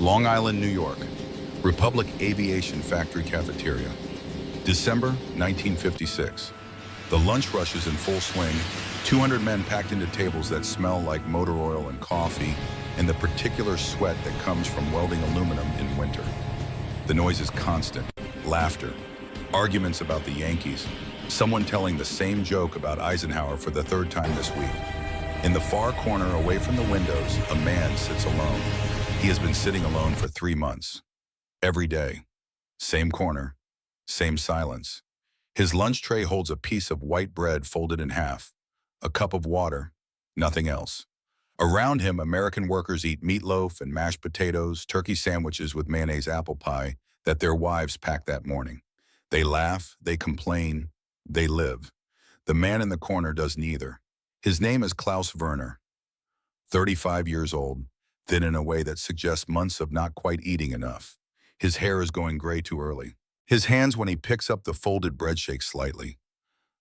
Long Island, New York, Republic Aviation Factory Cafeteria. December 1956. The lunch rush is in full swing, 200 men packed into tables that smell like motor oil and coffee, and the particular sweat that comes from welding aluminum in winter. The noise is constant, laughter, arguments about the Yankees, someone telling the same joke about Eisenhower for the third time this week. In the far corner away from the windows, a man sits alone. He has been sitting alone for 3 months. Every day, same corner, same silence. His lunch tray holds a piece of white bread folded in half, a cup of water, nothing else. Around him, American workers eat meatloaf and mashed potatoes, turkey sandwiches with mayonnaise apple pie that their wives packed that morning. They laugh, they complain, they live. The man in the corner does neither. His name is Klaus Werner, 35 years old, thin in a way that suggests months of not quite eating enough. His hair is going gray too early. His hands when he picks up the folded bread shake slightly.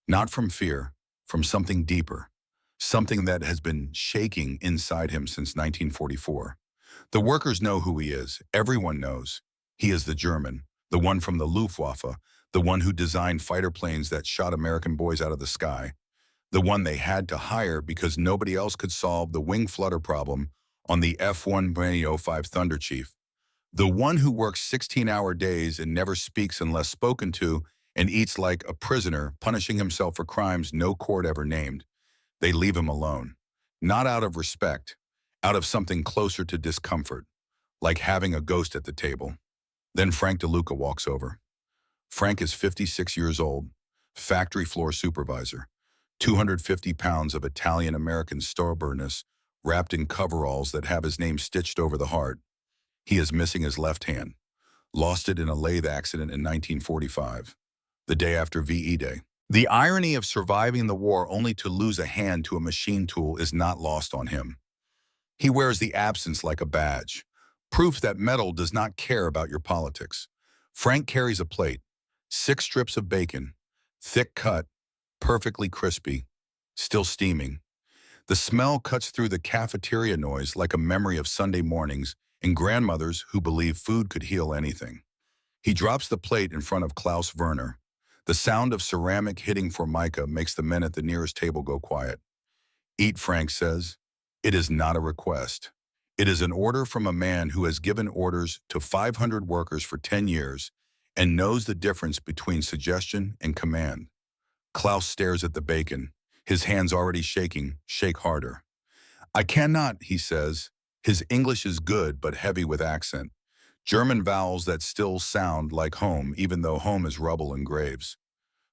Not from fear, from something deeper. Something that has been shaking inside him since 1944. The workers know who he is. Everyone knows. He is the German, the one from the Luftwaffe, the one who designed fighter planes that shot American boys out of the sky. The one they had to hire because nobody else could solve the wing flutter problem on the F-105 Thunder Chief. The one who works 16-hour days and never speaks unless spoken to and eats like a prisoner, punishing himself for crimes no court ever named. They leave him alone. Not out of respect, out of something closer to discomfort, like having a ghost at the table. Then Frank DeLuca walks over. Frank is 56 years old, factory floor supervisor, 250 pounds of Italian-American stubbornness wrapped in coveralls that have his name stitched over the heart. He is missing his left hand, lost it in a lathe accident in 1945, the day after VE Day. The irony of surviving the war only to lose a hand to a machine tool is not lost on him. He wears the absence like a badge, proof that metal does not care about your politics. Frank carries a plate, 6 strips of bacon, thick cut, perfectly crispy, still steaming. The smell cuts through the cafeteria noise like a memory of Sunday mornings and grandmothers who believed food could heal anything. He drops the plate in front of Klaus Werner. The sound of ceramic hitting formica makes the men at the nearest table go quiet. Eat, Frank says. It is not a request. It is an order from a man who has given orders to 500 workers for 10 years and knows the difference between suggestion and command. Klaus stares at the bacon, his hands already shaking. Shake harder. I cannot, he says. His English is good but heavy with accent. German vowels that still sound like home, even though home is rubble and graves.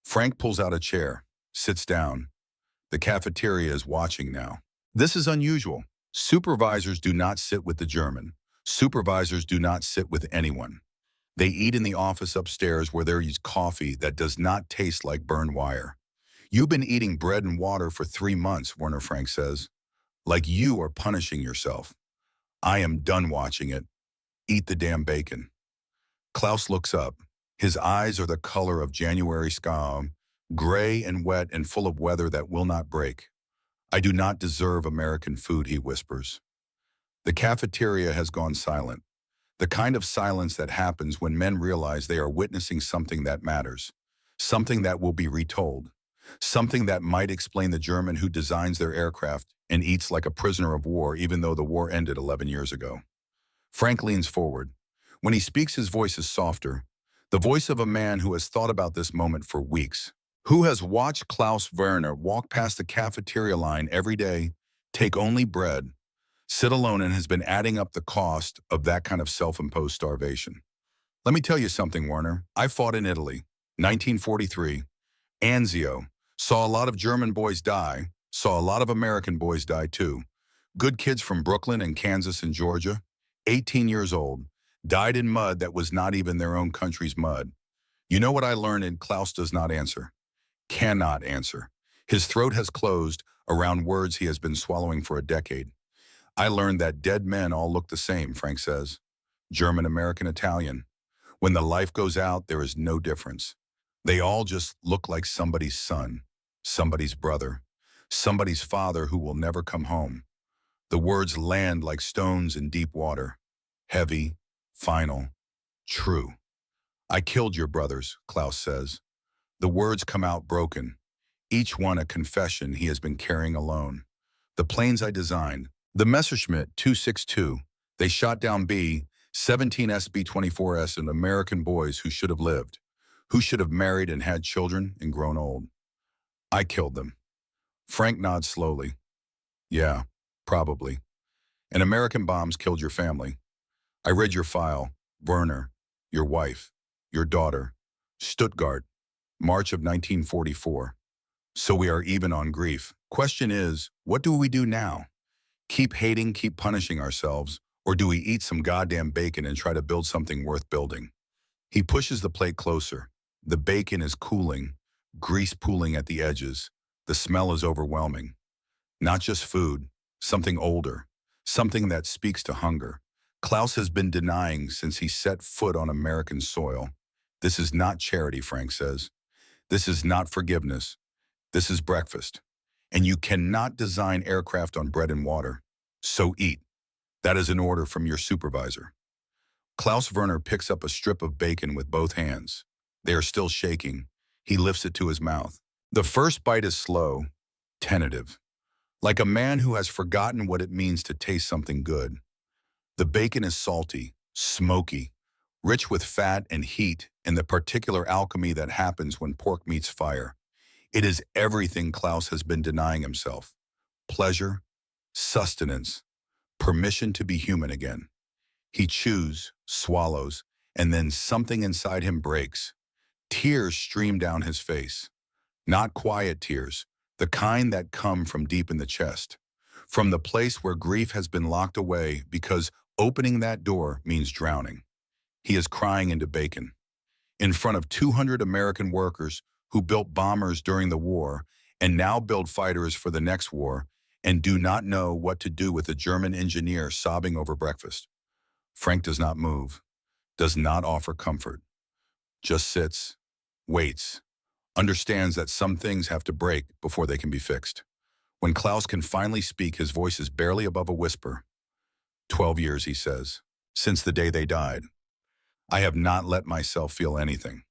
Frank pulls out a chair, sits down. The cafeteria is watching now. This is unusual. Supervisors do not sit with the German. Supervisors do not sit with anyone. They eat in the office upstairs where there is coffee that does not taste like burned wire. You've been eating bread and water for 3 months, Werner Frank says. Like you are punishing yourself. I am done watching it. Eat the damn bacon. Klaus looks up. His eyes are the color of January sky, gray and wet and full of weather that will not break. I do not deserve American food, he whispers. The cafeteria has gone silent. The kind of silence that happens when men realize they are witnessing something that matters. Something that will be retold. Something that might explain the German who designs their aircraft and eats like a prisoner of war even though the war ended 11 years ago. Frank leans forward. When he speaks, his voice is softer. The voice of a man who has thought about this moment for weeks. Who has watched Klaus Werner walk past the cafeteria line every day, take only bread, sit alone, and has been adding up the cost of that kind of self-imposed starvation. Let me tell you something, Werner. I fought in Italy, 1943. Anzio. Saw a lot of German boys die. Saw a lot of American boys die too. Good kids from Brooklyn and Kansas and Georgia. 18 years old. Died in mud that was not even their own country's mud. You know what I learned? And Klaus does not answer. Cannot answer. His throat has closed around words he has been swallowing for a decade. I learned that dead men all look the same, Frank says. German, American, Italian. When the life goes out, there is no difference. They all just look like somebody's son, somebody's brother, somebody's father who will never come home. The words land like stones in deep water, heavy, final, true. I killed your brothers, Klaus says. The words come out broken, each one a confession he has been carrying alone. The planes I designed, the Messerschmitt 262, they shot down B-17 SB-24S and American boys who should have lived, who should have married and had children and grown old. I killed them. Frank nods slowly. Yeah, probably. And American bombs killed your family. I read your file, Werner, your wife, your daughter, Stuttgart, March of 1944. So we are even on grief. Question is, what do we do now? Keep hating, keep punishing ourselves, or do we eat some goddamn bacon and try to build something worth building? He pushes the plate closer. The bacon is cooling, grease pooling at the edges. The smell is overwhelming. Not just food, something older, something that speaks to hunger. Klaus has been denying since he set foot on American soil. This is not charity, Frank says. This is not forgiveness. This is breakfast. And you cannot design aircraft on bread and water. So eat. That is an order from your supervisor. Klaus Werner picks up a strip of bacon with both hands. They are still shaking. He lifts it to his mouth. The first bite is slow, tentative, like a man who has forgotten what it means to taste something good. The bacon is salty, smoky, rich with fat and heat and the particular alchemy that happens when pork meets fire. It is everything Klaus has been denying himself. Pleasure, sustenance, permission to be human again. He chews, swallows, and then something inside him breaks. Tears stream down his face. Not quiet tears, the kind that come from deep in the chest. From the place where grief has been locked away because opening that door means drowning. He is crying into bacon. In front of 200 American workers who built bombers during the war and now build fighters for the next war and do not know what to do with a German engineer sobbing over breakfast. Frank does not move, does not offer comfort, just sits, waits, understands that some things have to break before they can be fixed. When Klaus can finally speak, his voice is barely above a whisper. 12 years, he says, since the day they died. I have not let myself feel anything.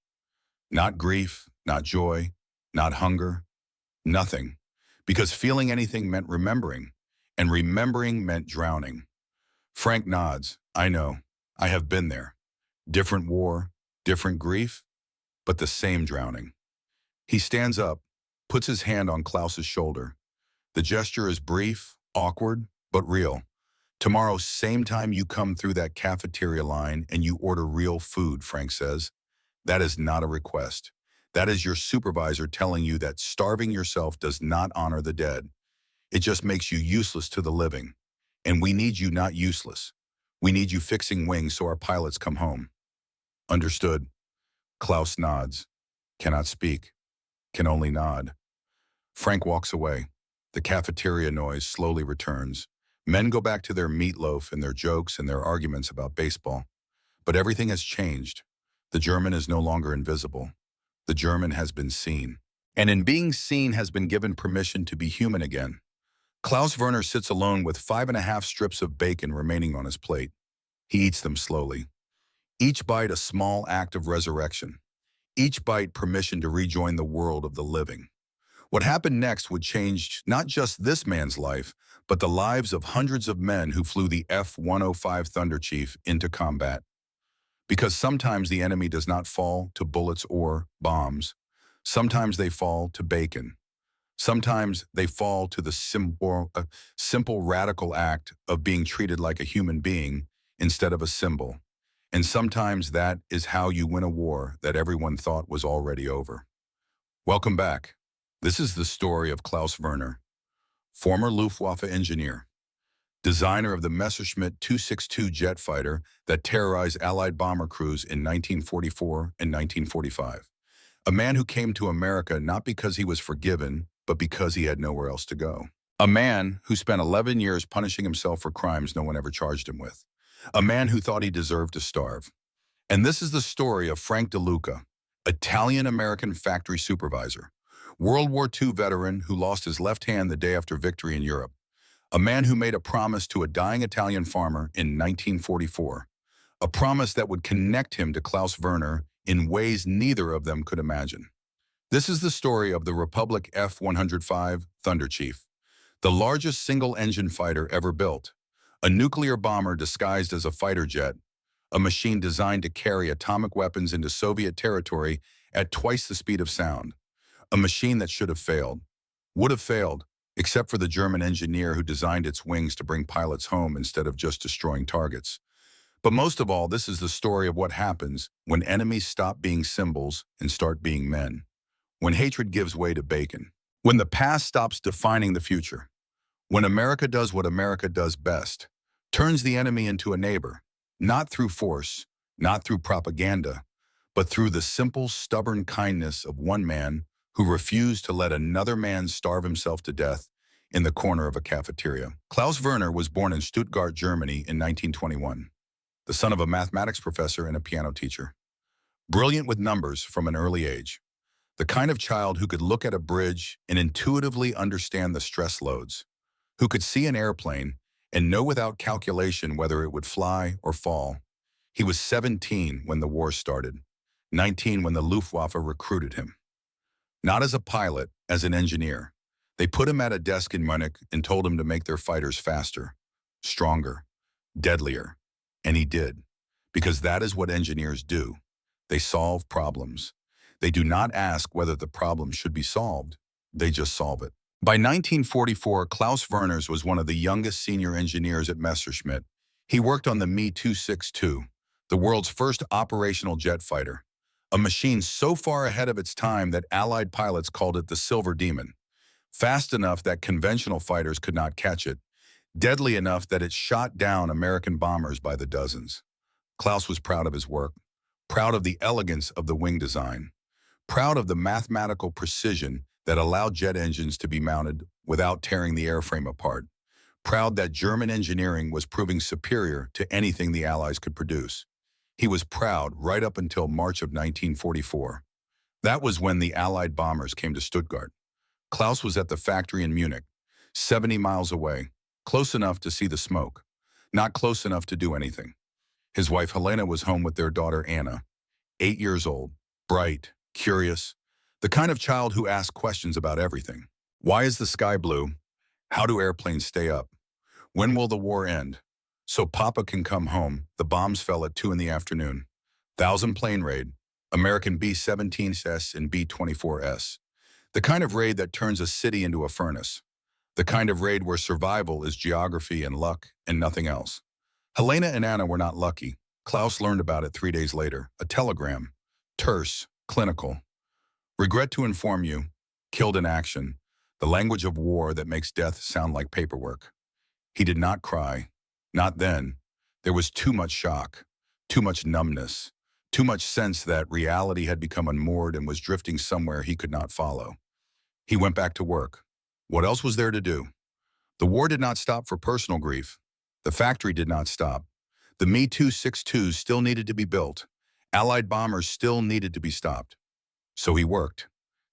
Not grief, not joy, not hunger, nothing. Because feeling anything meant remembering, and remembering meant drowning. Frank nods. I know. I have been there. Different war, different grief, but the same drowning. He stands up, puts his hand on Klaus's shoulder. The gesture is brief, awkward, but real. Tomorrow, same time you come through that cafeteria line and you order real food, Frank says. That is not a request. That is your supervisor telling you that starving yourself does not honor the dead. It just makes you useless to the living. And we need you not useless. We need you fixing wings so our pilots come home. Understood. Klaus nods. Cannot speak. Can only nod. Frank walks away. The cafeteria noise slowly returns. Men go back to their meatloaf and their jokes and their arguments about baseball. But everything has changed. The German is no longer invisible. The German has been seen. And in being seen has been given permission to be human again. Klaus Werner sits alone with 5.5 strips of bacon remaining on his plate. He eats them slowly. Each bite a small act of resurrection. Each bite permission to rejoin the world of the living. What happened next would change not just this man's life, but the lives of hundreds of men who flew the F-105 Thunder Chief into combat. Because sometimes the enemy does not fall to bullets or bombs. Sometimes they fall to bacon. Sometimes they fall to the simple radical act of being treated like a human being instead of a symbol. And sometimes that is how you win a war that everyone thought was already over. Welcome back. This is the story of Klaus Werner, former Luftwaffe engineer, designer of the Messerschmitt 262 jet fighter that terrorized Allied bomber crews in 1944 and 1945. A man who came to America not because he was forgiven, but because he had nowhere else to go. A man who spent 11 years punishing himself for crimes no one ever charged him with. A man who thought he deserved to starve. And this is the story of Frank DeLuca, Italian-American factory supervisor, World War II veteran who lost his left hand the day after victory in Europe. A man who made a promise to a dying Italian farmer in 1944. a promise that would connect him to Klaus Werner in ways neither of them could imagine. This is the story of the Republic F-105 Thunder Chief, the largest single-engine fighter ever built, a nuclear bomber disguised as a fighter jet, a machine designed to carry atomic weapons into Soviet territory at twice the speed of sound, a machine that should have failed, would have failed, except for the German engineer who designed its wings to bring pilots home instead of just destroying targets. But most of all, this is the story of what happens when enemies stop being symbols and start being men, when hatred gives way to bacon, when the past stops defining the future, when America does what America does best, turns the enemy into a neighbor, not through force, not through propaganda, but through the simple, stubborn kindness of one man who refused to let another man starve himself to death in the corner of a cafeteria. Klaus Werner was born in Stuttgart, Germany in 1921, the son of a mathematics professor and a piano teacher. Brilliant with numbers from an early age, the kind of child who could look at a bridge and intuitively understand the stress loads, who could see an airplane and know without calculation whether it would fly or fall. He was 17 when the war started, 19 when the Luftwaffe recruited him. Not as a pilot, as an engineer. They put him at a desk in Munich and told him to make their fighters faster, stronger, deadlier. And he did, because that is what engineers do. They solve problems. They do not ask whether the problem should be solved. They just solve it. By 1944, Klaus Werner was one of the youngest senior engineers at Messerschmitt. He worked on the Me-262, the world's first operational jet fighter, a machine so far ahead of its time that Allied pilots called it the Silver Demon, fast enough that conventional fighters could not catch it, deadly enough that it shot down American bombers by the dozens. Klaus was proud of his work, proud of the elegance of the wing design, proud of the mathematical precision that allowed jet engines to be mounted without tearing the airframe apart, proud that German engineering was proving superior to anything the Allies could produce. He was proud right up until March of 1944. That was when the Allied bombers came to Stuttgart. Klaus was at the factory in Munich, 70 miles away, close enough to see the smoke, not close enough to do anything. His wife Helena was home with their daughter Anna, 8 years old, bright, curious, the kind of child who asks questions about everything. Why is the sky blue? How do airplanes stay up? When will the war end? So Papa can come home. The bombs fell at 2 in the afternoon. 1,000 plane raid, American B-17s and B-24s. The kind of raid that turns a city into a furnace. The kind of raid where survival is geography and luck and nothing else. Helena and Anna were not lucky. Klaus learned about it 3 days later. A telegram. Terse, clinical. Regret to inform you. Killed in action. The language of war that makes death sound like paperwork. He did not cry. Not then. There was too much shock. Too much numbness. Too much sense that reality had become unmoored and was drifting somewhere he could not follow. He went back to work. What else was there to do? The war did not stop for personal grief. The factory did not stop. The Me-262s still needed to be built. Allied bombers still needed to be stopped. So he worked.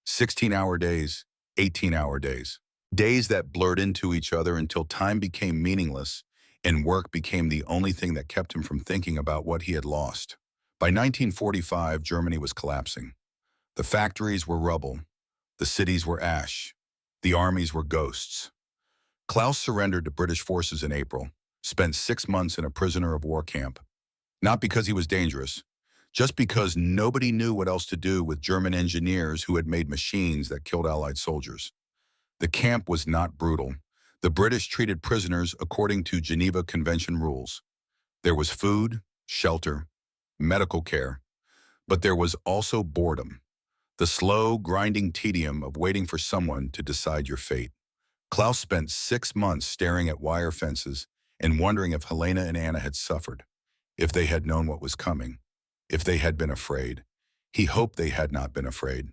16-hour days, 18-hour days. Days that blurred into each other until time became meaningless and work became the only thing that kept him from thinking about what he had lost. By 1945, Germany was collapsing. The factories were rubble. The cities were ash. The armies were ghosts. Klaus surrendered to British forces in April, spent 6 months in a prisoner of war camp. Not because he was dangerous, just because nobody knew what else to do with German engineers who had made machines that killed Allied soldiers. The camp was not brutal. The British treated prisoners according to Geneva Convention rules. There was food, shelter, medical care, but there was also boredom, the slow, grinding tedium of waiting for someone to decide your fate. Klaus spent 6 months staring at wire fences and wondering if Helena and Anna had suffered, if they had known what was coming, if they had been afraid. He hoped they had not been afraid.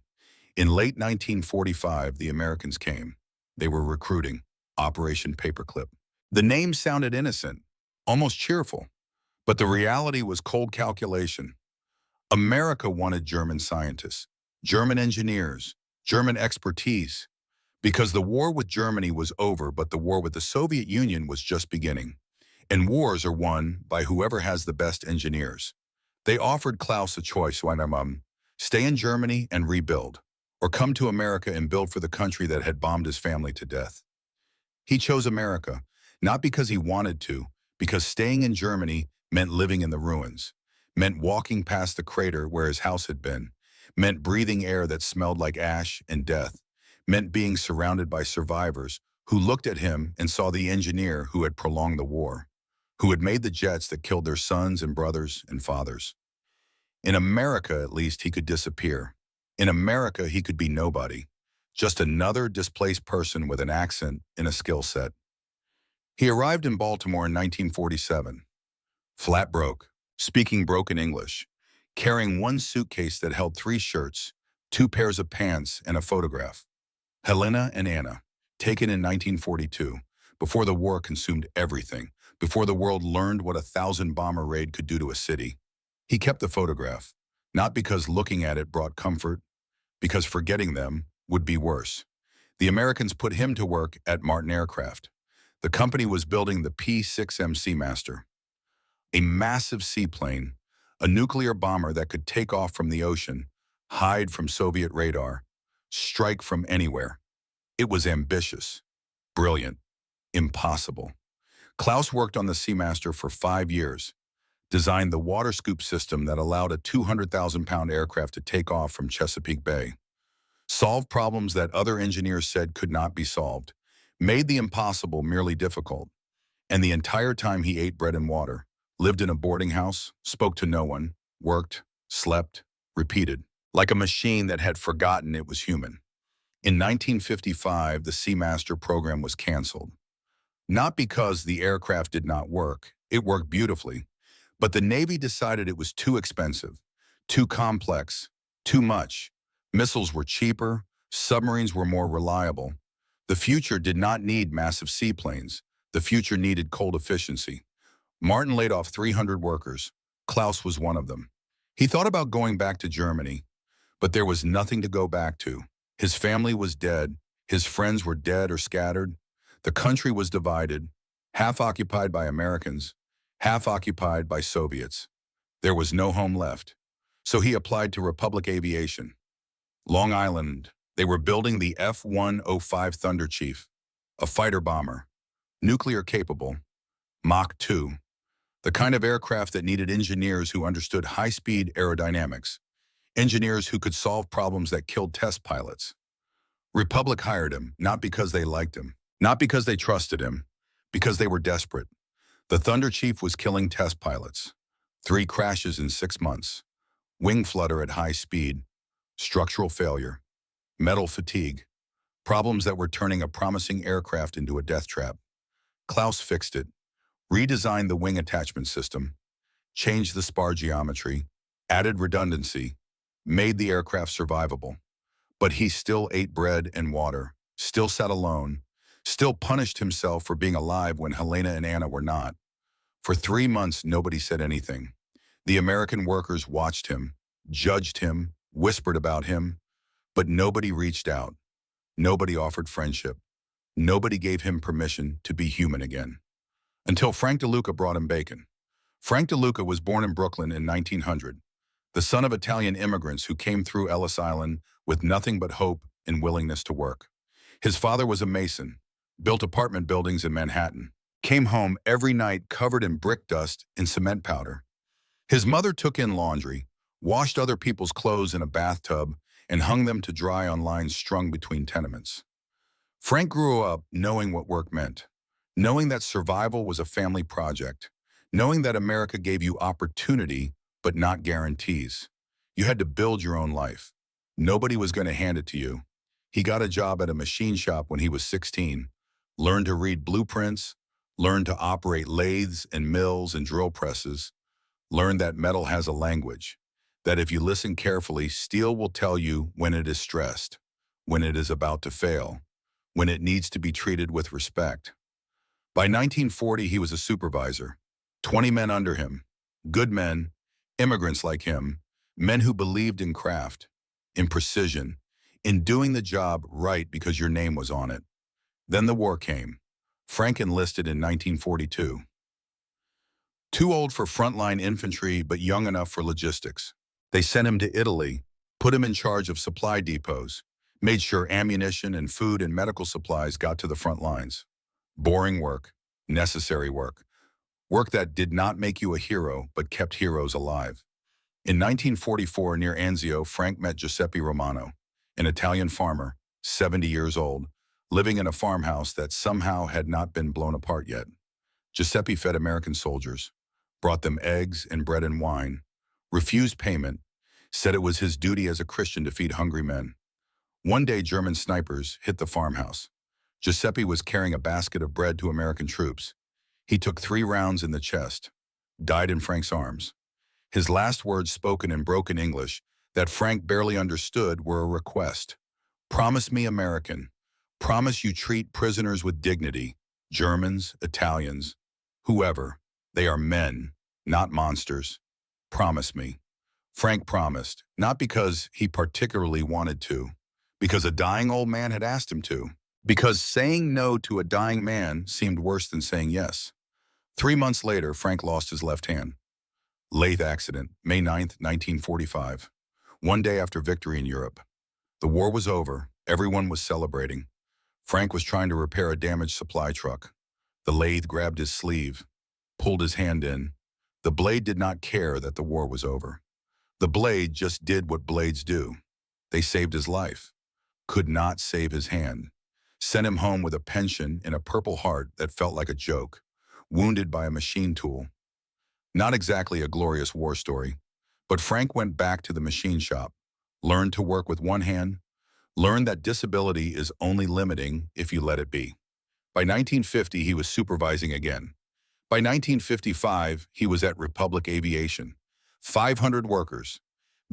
In late 1945, the Americans came. They were recruiting, Operation Paperclip. The name sounded innocent, almost cheerful, but the reality was cold calculation. America wanted German scientists, German engineers, German expertise, because the war with Germany was over, but the war with the Soviet Union was just beginning. And wars are won by whoever has the best engineers. They offered Klaus a choice: stay in Germany and rebuild, or come to America and build for the country that had bombed his family to death. He chose America, not because he wanted to, because staying in Germany meant living in the ruins, meant walking past the crater where his house had been, meant breathing air that smelled like ash and death, meant being surrounded by survivors who looked at him and saw the engineer who had prolonged the war, who had made the jets that killed their sons and brothers and fathers. In America, at least, he could disappear. In America, he could be nobody, just another displaced person with an accent and a skill set. He arrived in Baltimore in 1947, flat broke, speaking broken English, carrying one suitcase that held 3 shirts, 2 pairs of pants, and a photograph. Helena and Anna, taken in 1942, before the war consumed everything, before the world learned what a 1,000-bomber raid could do to a city. He kept the photograph, not because looking at it brought comfort, because forgetting them would be worse. The Americans put him to work at Martin Aircraft. The company was building the P-6M Seamaster, a massive seaplane, a nuclear bomber that could take off from the ocean, hide from Soviet radar, strike from anywhere. It was ambitious, brilliant, impossible. Klaus worked on the Seamaster for 5 years, designed the water scoop system that allowed a 200,000-pound aircraft to take off from Chesapeake Bay, solved problems that other engineers said could not be solved, made the impossible merely difficult. And the entire time he ate bread and water, lived in a boarding house, spoke to no one, worked, slept, repeated, like a machine that had forgotten it was human. In 1955, the Seamaster program was canceled. Not because the aircraft did not work, it worked beautifully, but the Navy decided it was too expensive, too complex, too much. Missiles were cheaper, submarines were more reliable. The future did not need massive seaplanes. The future needed cold efficiency. Martin laid off 300 workers. Klaus was one of them. He thought about going back to Germany, but there was nothing to go back to. His family was dead. His friends were dead or scattered. The country was divided, half occupied by Americans, half occupied by Soviets. There was no home left. So he applied to Republic Aviation. Long Island. They were building the F-105 Thunder Chief, a fighter bomber, nuclear capable, Mach 2, the kind of aircraft that needed engineers who understood high-speed aerodynamics, engineers who could solve problems that killed test pilots. Republic hired him, not because they liked him, not because they trusted him, because they were desperate. The Thunder Chief was killing test pilots. 3 crashes in 6 months, wing flutter at high speed, structural failure, metal fatigue, problems that were turning a promising aircraft into a death trap. Klaus fixed it, redesigned the wing attachment system, changed the spar geometry, added redundancy, made the aircraft survivable. But he still ate bread and water, still sat alone, still punished himself for being alive when Helena and Anna were not. For 3 months, nobody said anything. The American workers watched him, judged him, whispered about him, but nobody reached out. Nobody offered friendship. Nobody gave him permission to be human again. Until Frank DeLuca brought him bacon. Frank DeLuca was born in Brooklyn in 1900, the son of Italian immigrants who came through Ellis Island with nothing but hope and willingness to work. His father was a mason, built apartment buildings in Manhattan, came home every night covered in brick dust and cement powder. His mother took in laundry, washed other people's clothes in a bathtub, and hung them to dry on lines strung between tenements. Frank grew up knowing what work meant, knowing that survival was a family project, knowing that America gave you opportunity but not guarantees. You had to build your own life. Nobody was going to hand it to you. He got a job at a machine shop when he was 16, learned to read blueprints, learned to operate lathes and mills and drill presses, learned that metal has a language, that if you listen carefully, steel will tell you when it is stressed, when it is about to fail, when it needs to be treated with respect. By 1940, he was a supervisor, 20 men under him, good men, immigrants like him, men who believed in craft, in precision, in doing the job right because your name was on it. Then the war came. Frank enlisted in 1942. Too old for frontline infantry, but young enough for logistics. They sent him to Italy, put him in charge of supply depots, made sure ammunition and food and medical supplies got to the front lines. Boring work, necessary work. Work that did not make you a hero, but kept heroes alive. In 1944, near Anzio, Frank met Giuseppe Romano, an Italian farmer, 70 years old, living in a farmhouse that somehow had not been blown apart yet. Giuseppe fed American soldiers, brought them eggs and bread and wine, refused payment, said it was his duty as a Christian to feed hungry men. One day, German snipers hit the farmhouse. Giuseppe was carrying a basket of bread to American troops. He took 3 rounds in the chest, died in Frank's arms. His last words, spoken in broken English that Frank barely understood, were a request. Promise me, American. Promise you treat prisoners with dignity. Germans, Italians, whoever. They are men, not monsters. Promise me. Frank promised, not because he particularly wanted to, because a dying old man had asked him to, because saying no to a dying man seemed worse than saying yes. 3 months later, Frank lost his left hand. Lathe accident, May 9th, 1945. One day after victory in Europe. The war was over. Everyone was celebrating. Frank was trying to repair a damaged supply truck. The lathe grabbed his sleeve, pulled his hand in. The blade did not care that the war was over. The blade just did what blades do. They saved his life. Could not save his hand. Sent him home with a pension and a Purple Heart that felt like a joke. Wounded by a machine tool. Not exactly a glorious war story, but Frank went back to the machine shop, learned to work with one hand, learned that disability is only limiting if you let it be. By 1950, he was supervising again. By 1955, he was at Republic Aviation, 500 workers,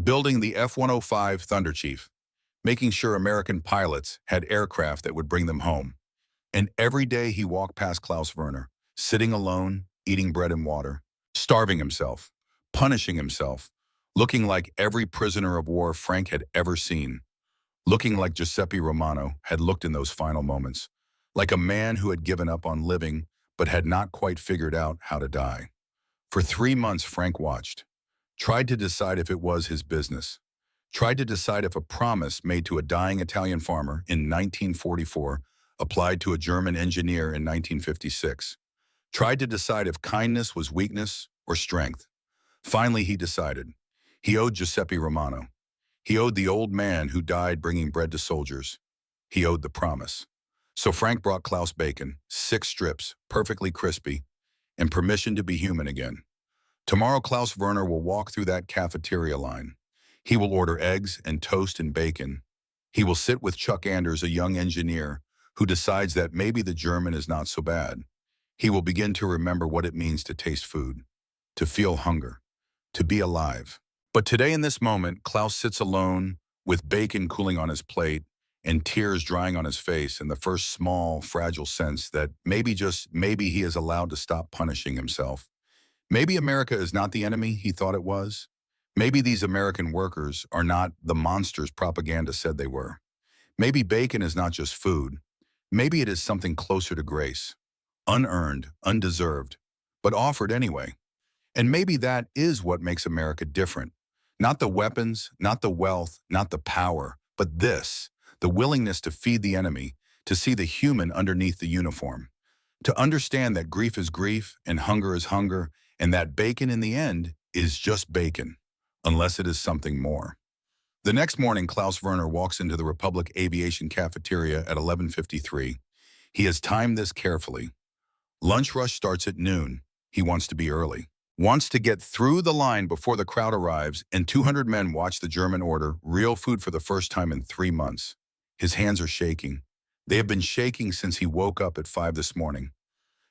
building the F-105 Thunderchief, making sure American pilots had aircraft that would bring them home. And every day he walked past Klaus Werner, sitting alone, eating bread and water, starving himself, punishing himself, looking like every prisoner of war Frank had ever seen, looking like Giuseppe Romano had looked in those final moments, like a man who had given up on living but had not quite figured out how to die. For 3 months, Frank watched, tried to decide if it was his business, tried to decide if a promise made to a dying Italian farmer in 1944 applied to a German engineer in 1956. Tried to decide if kindness was weakness or strength. Finally, he decided. He owed Giuseppe Romano. He owed the old man who died bringing bread to soldiers. He owed the promise. So Frank brought Klaus bacon, 6 strips, perfectly crispy, and permission to be human again. Tomorrow, Klaus Werner will walk through that cafeteria line. He will order eggs and toast and bacon. He will sit with Chuck Anders, a young engineer, who decides that maybe the German is not so bad. He will begin to remember what it means to taste food, to feel hunger, to be alive. But today in this moment, Klaus sits alone with bacon cooling on his plate and tears drying on his face in the first small, fragile sense that maybe, just maybe, he is allowed to stop punishing himself. Maybe America is not the enemy he thought it was. Maybe these American workers are not the monsters propaganda said they were. Maybe bacon is not just food. Maybe it is something closer to grace. Unearned, undeserved, but offered anyway. And maybe that is what makes America different. Not the weapons, not the wealth, not the power, but this, the willingness to feed the enemy, to see the human underneath the uniform, to understand that grief is grief and hunger is hunger, and that bacon in the end is just bacon, unless it is something more. The next morning, Klaus Werner walks into the Republic Aviation cafeteria at 11:53. He has timed this carefully. Lunch rush starts at noon. He wants to be early. Wants to get through the line before the crowd arrives and 200 men watch the German order real food for the first time in 3 months. His hands are shaking. They have been shaking since he woke up at 5 this morning.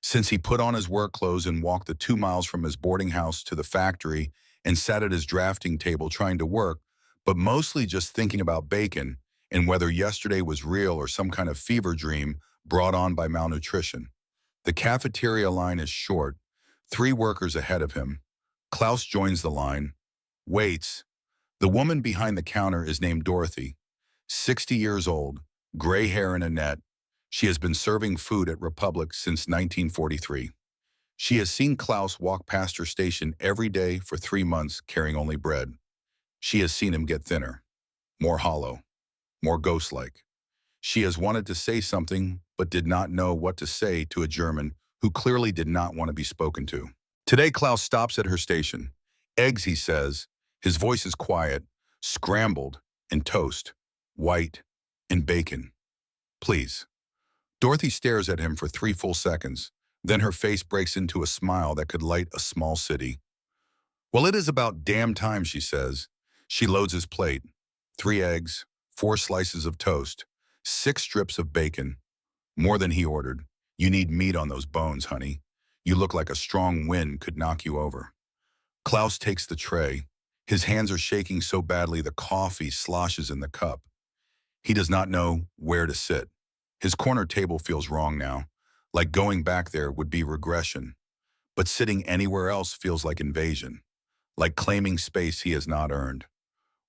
Since he put on his work clothes and walked the 2 miles from his boarding house to the factory and sat at his drafting table trying to work, but mostly just thinking about bacon and whether yesterday was real or some kind of fever dream brought on by malnutrition. The cafeteria line is short, 3 workers ahead of him. Klaus joins the line, waits. The woman behind the counter is named Dorothy, 60 years old, gray hair and a net. She has been serving food at Republic since 1943. She has seen Klaus walk past her station every day for 3 months carrying only bread. She has seen him get thinner, more hollow, more ghost-like. She has wanted to say something but did not know what to say to a German who clearly did not want to be spoken to. Today, Klaus stops at her station. Eggs, he says. His voice is quiet, scrambled, and toast, white, and bacon. Please. Dorothy stares at him for 3 full seconds. Then her face breaks into a smile that could light a small city. Well, it is about damn time, she says. She loads his plate. 3 eggs, 4 slices of toast, 6 strips of bacon. More than he ordered. You need meat on those bones, honey. You look like a strong wind could knock you over. Klaus takes the tray. His hands are shaking so badly the coffee sloshes in the cup. He does not know where to sit. His corner table feels wrong now, like going back there would be regression. But sitting anywhere else feels like invasion, like claiming space he has not earned.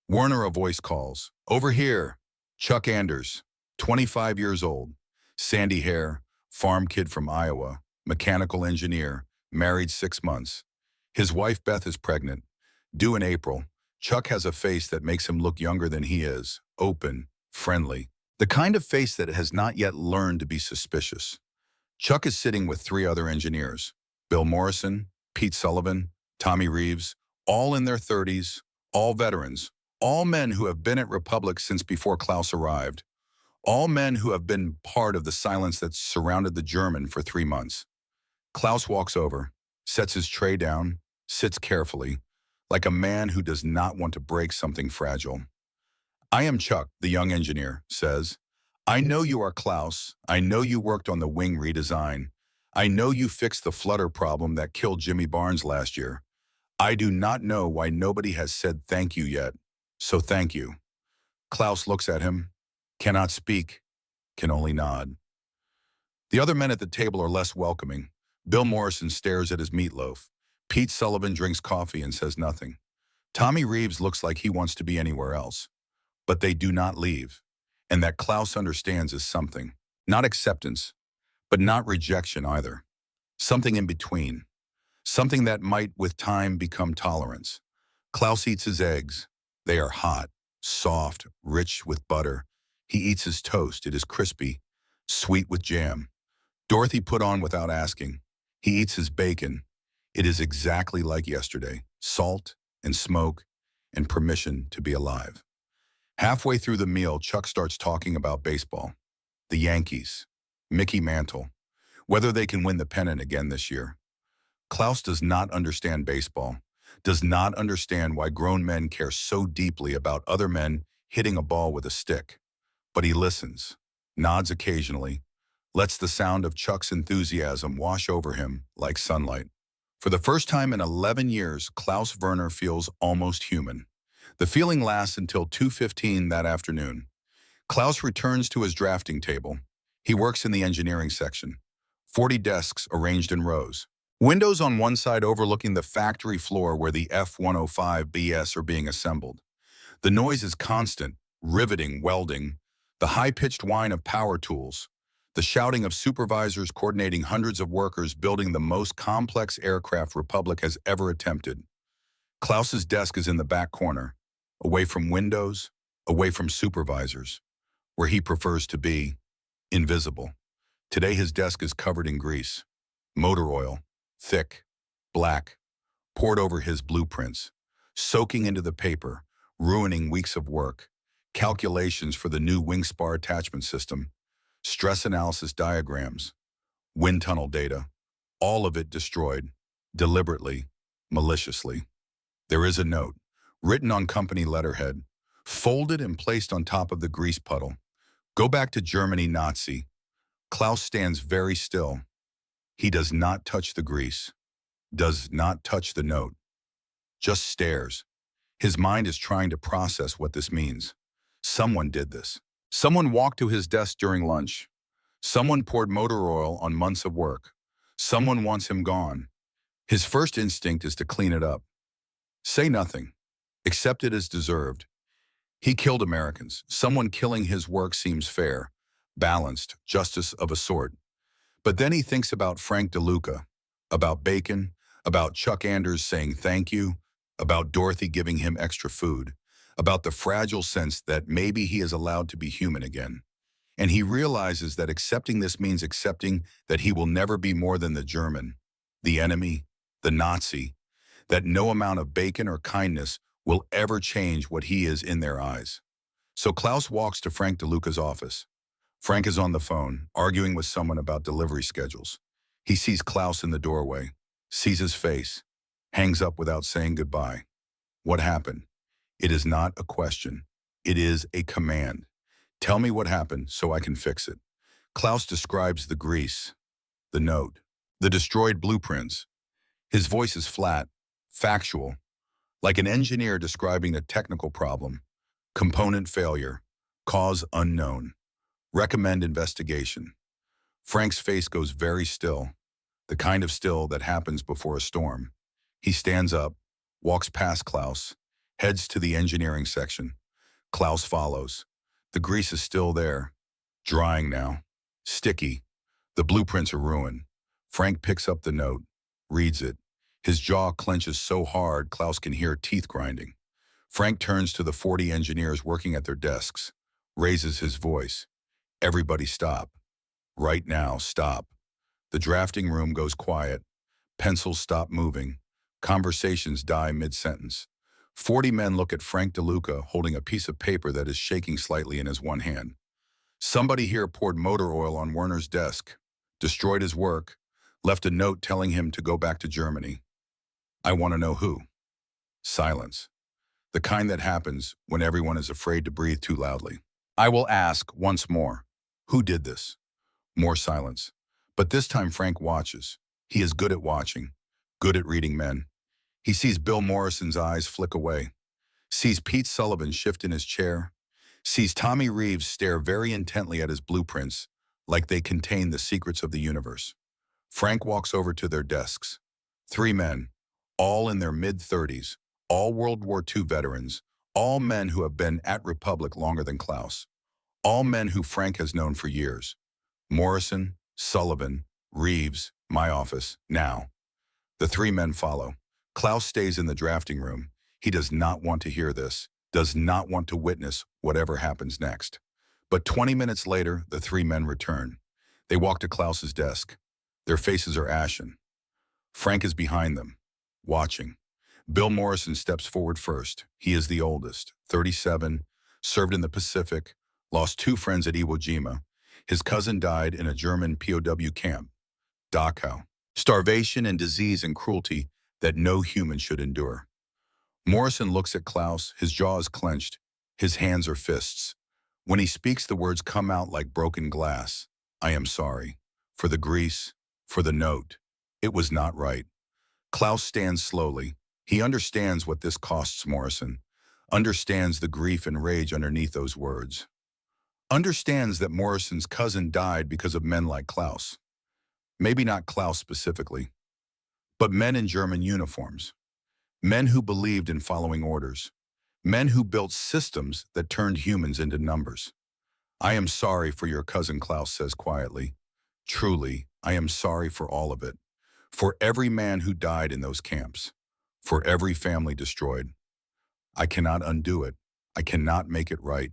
Werner, a voice calls. Over here. Chuck Anders, 25 years old, sandy hair, farm kid from Iowa, mechanical engineer, married 6 months. His wife Beth is pregnant, due in April. Chuck has a face that makes him look younger than he is, open, friendly. The kind of face that has not yet learned to be suspicious. Chuck is sitting with 3 other engineers, Bill Morrison, Pete Sullivan, Tommy Reeves, all in their 30s, all veterans, all men who have been at Republic since before Klaus arrived, all men who have been part of the silence that surrounded the German for 3 months. Klaus walks over, sets his tray down, sits carefully, like a man who does not want to break something fragile. I am Chuck, the young engineer, says. I know you are Klaus. I know you worked on the wing redesign. I know you fixed the flutter problem that killed Jimmy Barnes last year. I do not know why nobody has said thank you yet, so thank you. Klaus looks at him, cannot speak, can only nod. The other men at the table are less welcoming. Bill Morrison stares at his meatloaf. Pete Sullivan drinks coffee and says nothing. Tommy Reeves looks like he wants to be anywhere else. But they do not leave. And that Klaus understands is something. Not acceptance, but not rejection either. Something in between. Something that might, with time, become tolerance. Klaus eats his eggs. They are hot, soft, rich with butter. He eats his toast. It is crispy, sweet with jam. Dorothy put on without asking. He eats his bacon. It is exactly like yesterday. Salt and smoke and permission to be alive. Halfway through the meal, Chuck starts talking about baseball. The Yankees. Mickey Mantle. Whether they can win the pennant again this year. Klaus does not understand baseball. Does not understand why grown men care so deeply about other men hitting a ball with a stick. But he listens, nods occasionally, lets the sound of Chuck's enthusiasm wash over him like sunlight. For the first time in 11 years, Klaus Werner feels almost human. The feeling lasts until 2:15 that afternoon. Klaus returns to his drafting table. He works in the engineering section. 40 desks arranged in rows. Windows on one side overlooking the factory floor where the F-105BS are being assembled. The noise is constant, riveting, welding, the high-pitched whine of power tools, the shouting of supervisors coordinating hundreds of workers building the most complex aircraft Republic has ever attempted. Klaus's desk is in the back corner, away from windows, away from supervisors, where he prefers to be, invisible. Today his desk is covered in grease, motor oil, thick, black, poured over his blueprints, soaking into the paper, ruining weeks of work, calculations for the new wing spar attachment system, stress analysis diagrams, wind tunnel data, all of it destroyed, deliberately, maliciously. There is a note, written on company letterhead, folded and placed on top of the grease puddle. Go back to Germany, Nazi. Klaus stands very still. He does not touch the grease, does not touch the note, just stares. His mind is trying to process what this means. Someone did this. Someone walked to his desk during lunch. Someone poured motor oil on months of work. Someone wants him gone. His first instinct is to clean it up. Say nothing. Accept it as deserved. He killed Americans. Someone killing his work seems fair, balanced, justice of a sort. But then he thinks about Frank DeLuca, About bacon, about Chuck Anders saying thank you, about Dorothy giving him extra food, about the fragile sense that maybe he is allowed to be human again. And he realizes that accepting this means accepting that he will never be more than the German, the enemy, the Nazi, that no amount of bacon or kindness will ever change what he is in their eyes. So Klaus walks to Frank DeLuca's office. Frank is on the phone, arguing with someone about delivery schedules. He sees Klaus in the doorway, sees his face, hangs up without saying goodbye. What happened? It is not a question. It is a command. Tell me what happened so I can fix it. Klaus describes the grease, the note, the destroyed blueprints. His voice is flat, factual, like an engineer describing a technical problem. Component failure, cause unknown. Recommend investigation. Frank's face goes very still, the kind of still that happens before a storm. He stands up, walks past Klaus, heads to the engineering section. Klaus follows. The grease is still there, drying now, sticky. The blueprints are ruined. Frank picks up the note, reads it. His jaw clenches so hard Klaus can hear teeth grinding. Frank turns to the 40 engineers working at their desks, raises his voice. Everybody stop. Right now, stop. The drafting room goes quiet. Pencils stop moving. Conversations die mid-sentence. 40 men look at Frank DeLuca holding a piece of paper that is shaking slightly in his one hand. Somebody here poured motor oil on Werner's desk, destroyed his work, left a note telling him to go back to Germany. I want to know who. Silence. The kind that happens when everyone is afraid to breathe too loudly. I will ask once more, who did this? More silence. But this time Frank watches. He is good at watching, good at reading men. He sees Bill Morrison's eyes flick away, sees Pete Sullivan shift in his chair, sees Tommy Reeves stare very intently at his blueprints like they contain the secrets of the universe. Frank walks over to their desks. 3 men, all in their mid-30s, all World War II veterans, all men who have been at Republic longer than Klaus, all men who Frank has known for years. Morrison, Sullivan, Reeves, my office, now. The 3 men follow. Klaus stays in the drafting room. He does not want to hear this, does not want to witness whatever happens next. But 20 minutes later, the 3 men return. They walk to Klaus's desk. Their faces are ashen. Frank is behind them, watching. Bill Morrison steps forward first. He is the oldest, 37, served in the Pacific, lost 2 friends at Iwo Jima. His cousin died in a German POW camp, Dachau. Starvation and disease and cruelty that no human should endure. Morrison looks at Klaus, his jaw is clenched, his hands are fists. When he speaks, the words come out like broken glass. I am sorry. For the grease, for the note. It was not right. Klaus stands slowly. He understands what this costs Morrison, understands the grief and rage underneath those words. Understands that Morrison's cousin died because of men like Klaus. Maybe not Klaus specifically, but men in German uniforms. Men who believed in following orders. Men who built systems that turned humans into numbers. I am sorry for your cousin, Klaus says quietly. Truly, I am sorry for all of it. For every man who died in those camps. For every family destroyed. I cannot undo it. I cannot make it right.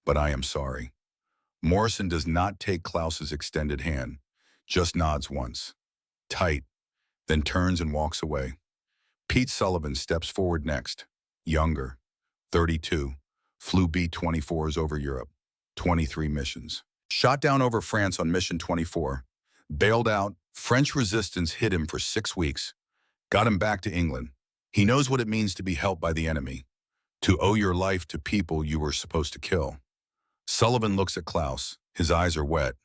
But I am sorry. Morrison does not take Klaus's extended hand, just nods once. Tight, then turns and walks away. Pete Sullivan steps forward next. Younger, 32, flew B-24s over Europe, 23 missions. Shot down over France on mission 24. Bailed out, French resistance hid him for 6 weeks. Got him back to England. He knows what it means to be helped by the enemy, to owe your life to people you were supposed to kill. Sullivan looks at Klaus. His eyes are wet.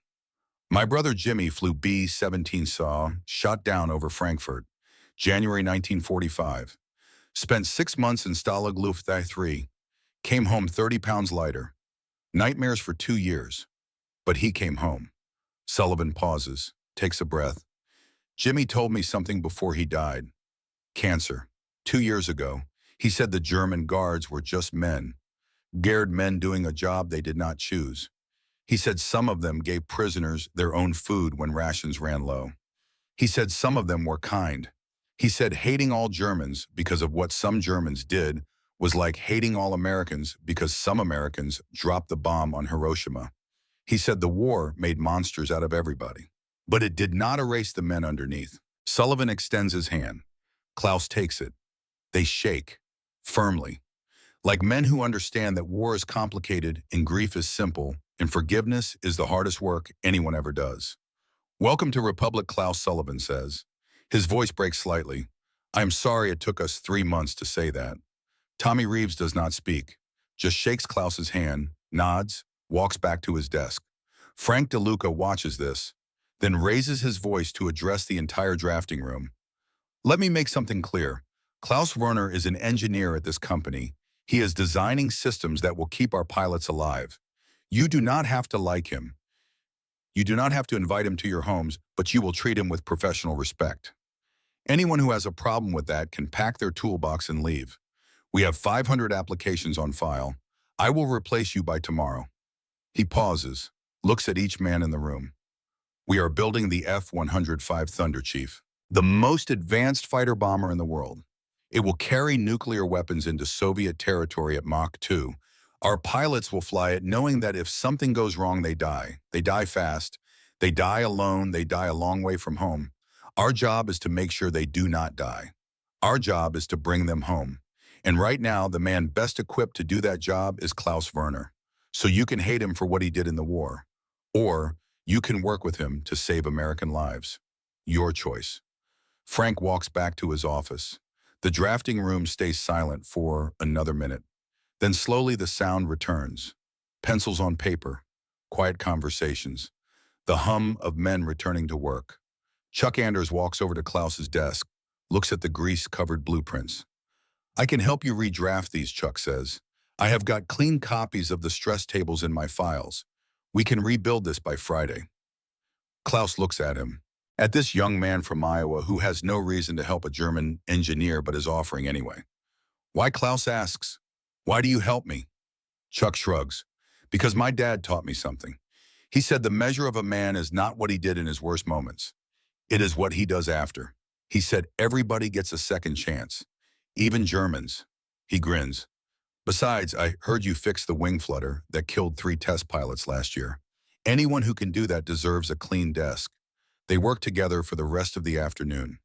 My brother Jimmy flew B-17 SAW, shot down over Frankfurt, January 1945. Spent 6 months in Stalag Luft 3. Came home 30 pounds lighter. Nightmares for 2 years. But he came home. Sullivan pauses, takes a breath. Jimmy told me something before he died. Cancer. 2 years ago, he said the German guards were just men. Scared men doing a job they did not choose. He said some of them gave prisoners their own food when rations ran low. He said some of them were kind. He said hating all Germans because of what some Germans did was like hating all Americans because some Americans dropped the bomb on Hiroshima. He said the war made monsters out of everybody. But it did not erase the men underneath. Sullivan extends his hand. Klaus takes it. They shake, firmly, like men who understand that war is complicated and grief is simple, and forgiveness is the hardest work anyone ever does. "Welcome to Republic," Klaus Sullivan says. His voice breaks slightly. "I'm sorry it took us 3 months to say that." Tommy Reeves does not speak, just shakes Klaus's hand, nods, walks back to his desk. Frank DeLuca watches this, then raises his voice to address the entire drafting room. "Let me make something clear. Klaus Werner is an engineer at this company. He is designing systems that will keep our pilots alive. You do not have to like him. You do not have to invite him to your homes, but you will treat him with professional respect. Anyone who has a problem with that can pack their toolbox and leave. We have 500 applications on file. I will replace you by tomorrow." He pauses, looks at each man in the room. "We are building the F-105 Thunder, Chief, the most advanced fighter bomber in the world. It will carry nuclear weapons into Soviet territory at Mach 2. Our pilots will fly it knowing that if something goes wrong, they die. They die fast. They die alone. They die a long way from home. Our job is to make sure they do not die. Our job is to bring them home. And right now, the man best equipped to do that job is Klaus Werner. So you can hate him for what he did in the war. Or you can work with him to save American lives. Your choice." Frank walks back to his office. The drafting room stays silent for another minute. Then slowly the sound returns. Pencils on paper, quiet conversations, the hum of men returning to work. Chuck Anders walks over to Klaus's desk, looks at the grease-covered blueprints. "I can help you redraft these," Chuck says. "I have got clean copies of the stress tables in my files. We can rebuild this by Friday." Klaus looks at him, at this young man from Iowa who has no reason to help a German engineer but is offering anyway. "Why?" Klaus asks. "Why do you help me?" Chuck shrugs. "Because my dad taught me something. He said the measure of a man is not what he did in his worst moments. It is what he does after. He said everybody gets a second chance, even Germans." He grins. "Besides, I heard you fixed the wing flutter that killed 3 test pilots last year. Anyone who can do that deserves a clean desk." They work together for the rest of the afternoon,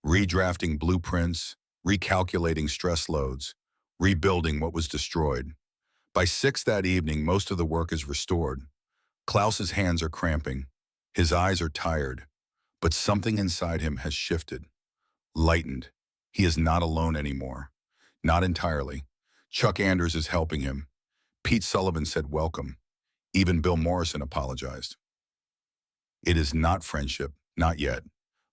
redrafting blueprints, recalculating stress loads, rebuilding what was destroyed. By 6 that evening, most of the work is restored. Klaus's hands are cramping. His eyes are tired. But something inside him has shifted, lightened. He is not alone anymore. Not entirely. Chuck Anders is helping him. Pete Sullivan said welcome. Even Bill Morrison apologized. It is not friendship, not yet,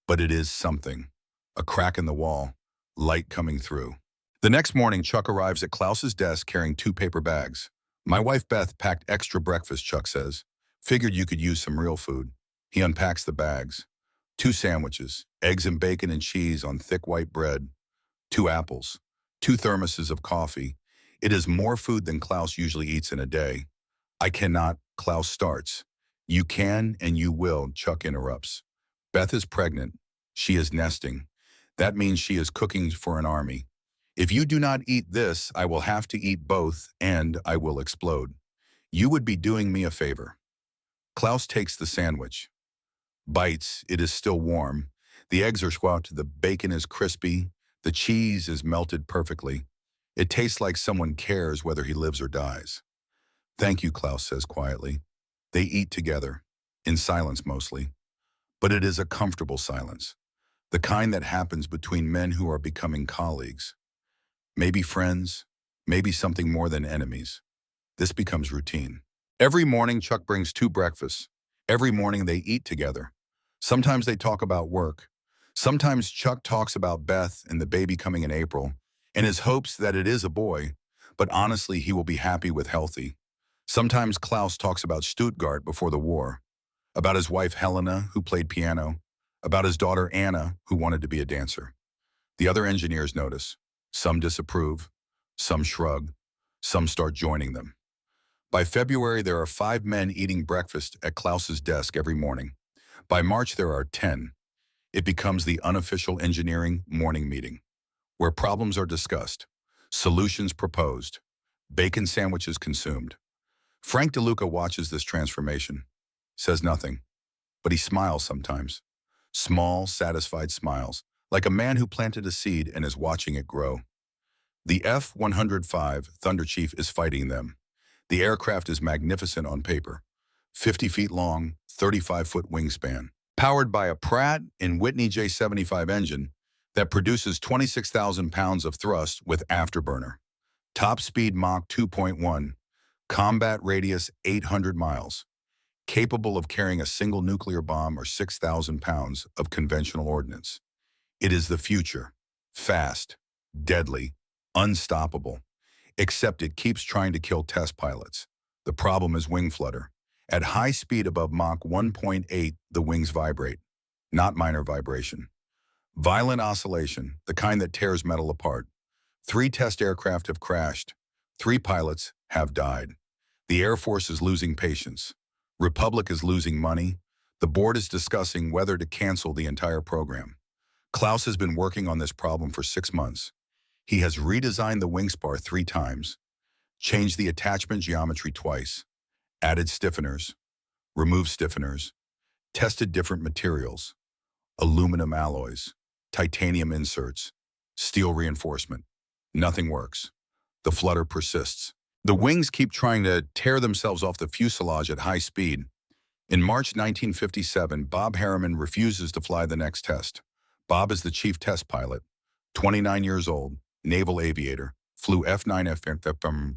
but it is something. A crack in the wall, light coming through. The next morning, Chuck arrives at Klaus's desk carrying 2 paper bags. "My wife Beth packed extra breakfast," Chuck says. "Figured you could use some real food." He unpacks the bags. 2 sandwiches, eggs and bacon and cheese on thick white bread. 2 apples. 2 thermoses of coffee. It is more food than Klaus usually eats in a day. "I cannot," Klaus starts. "You can and you will," Chuck interrupts. "Beth is pregnant. She is nesting. That means she is cooking for an army. If you do not eat this, I will have to eat both and I will explode. You would be doing me a favor." Klaus takes the sandwich. Bites, it is still warm. The eggs are squashed, the bacon is crispy, the cheese is melted perfectly. It tastes like someone cares whether he lives or dies. "Thank you," Klaus says quietly. They eat together, in silence mostly. But it is a comfortable silence, the kind that happens between men who are becoming colleagues. Maybe friends, maybe something more than enemies. This becomes routine. Every morning, Chuck brings 2 breakfasts. Every morning they eat together. Sometimes they talk about work. Sometimes Chuck talks about Beth and the baby coming in April, and his hopes that it is a boy, but honestly he will be happy with healthy. Sometimes Klaus talks about Stuttgart before the war, about his wife Helena, who played piano, about his daughter Anna, who wanted to be a dancer. The other engineers notice. Some disapprove, some shrug, some start joining them. By February, there are 5 men eating breakfast at Klaus's desk every morning. By March, there are 10. It becomes the unofficial engineering morning meeting, where problems are discussed, solutions proposed, bacon sandwiches consumed. Frank DeLuca watches this transformation, says nothing, but he smiles sometimes. Small, satisfied smiles, like a man who planted a seed and is watching it grow. The F-105 Thunder Chief is fighting them. The aircraft is magnificent on paper. 50 feet long, 35-foot wingspan. Powered by a Pratt & Whitney J75 engine that produces 26,000 pounds of thrust with afterburner. Top speed Mach 2.1. Combat radius 800 miles. Capable of carrying a single nuclear bomb or 6,000 pounds of conventional ordnance. It is the future. Fast, deadly, unstoppable. Except it keeps trying to kill test pilots. The problem is wing flutter. At high speed above Mach 1.8, the wings vibrate. Not minor vibration. Violent oscillation, the kind that tears metal apart. 3 test aircraft have crashed. 3 pilots have died. The Air Force is losing patience. Republic is losing money. The board is discussing whether to cancel the entire program. Klaus has been working on this problem for 6 months. He has redesigned the wing spar 3 times, changed the attachment geometry twice, added stiffeners, removed stiffeners, tested different materials, aluminum alloys, titanium inserts, steel reinforcement. Nothing works. The flutter persists. The wings keep trying to tear themselves off the fuselage at high speed. In March 1957, Bob Harriman refuses to fly the next test. Bob is the chief test pilot, 29 years old, naval aviator, flew F-9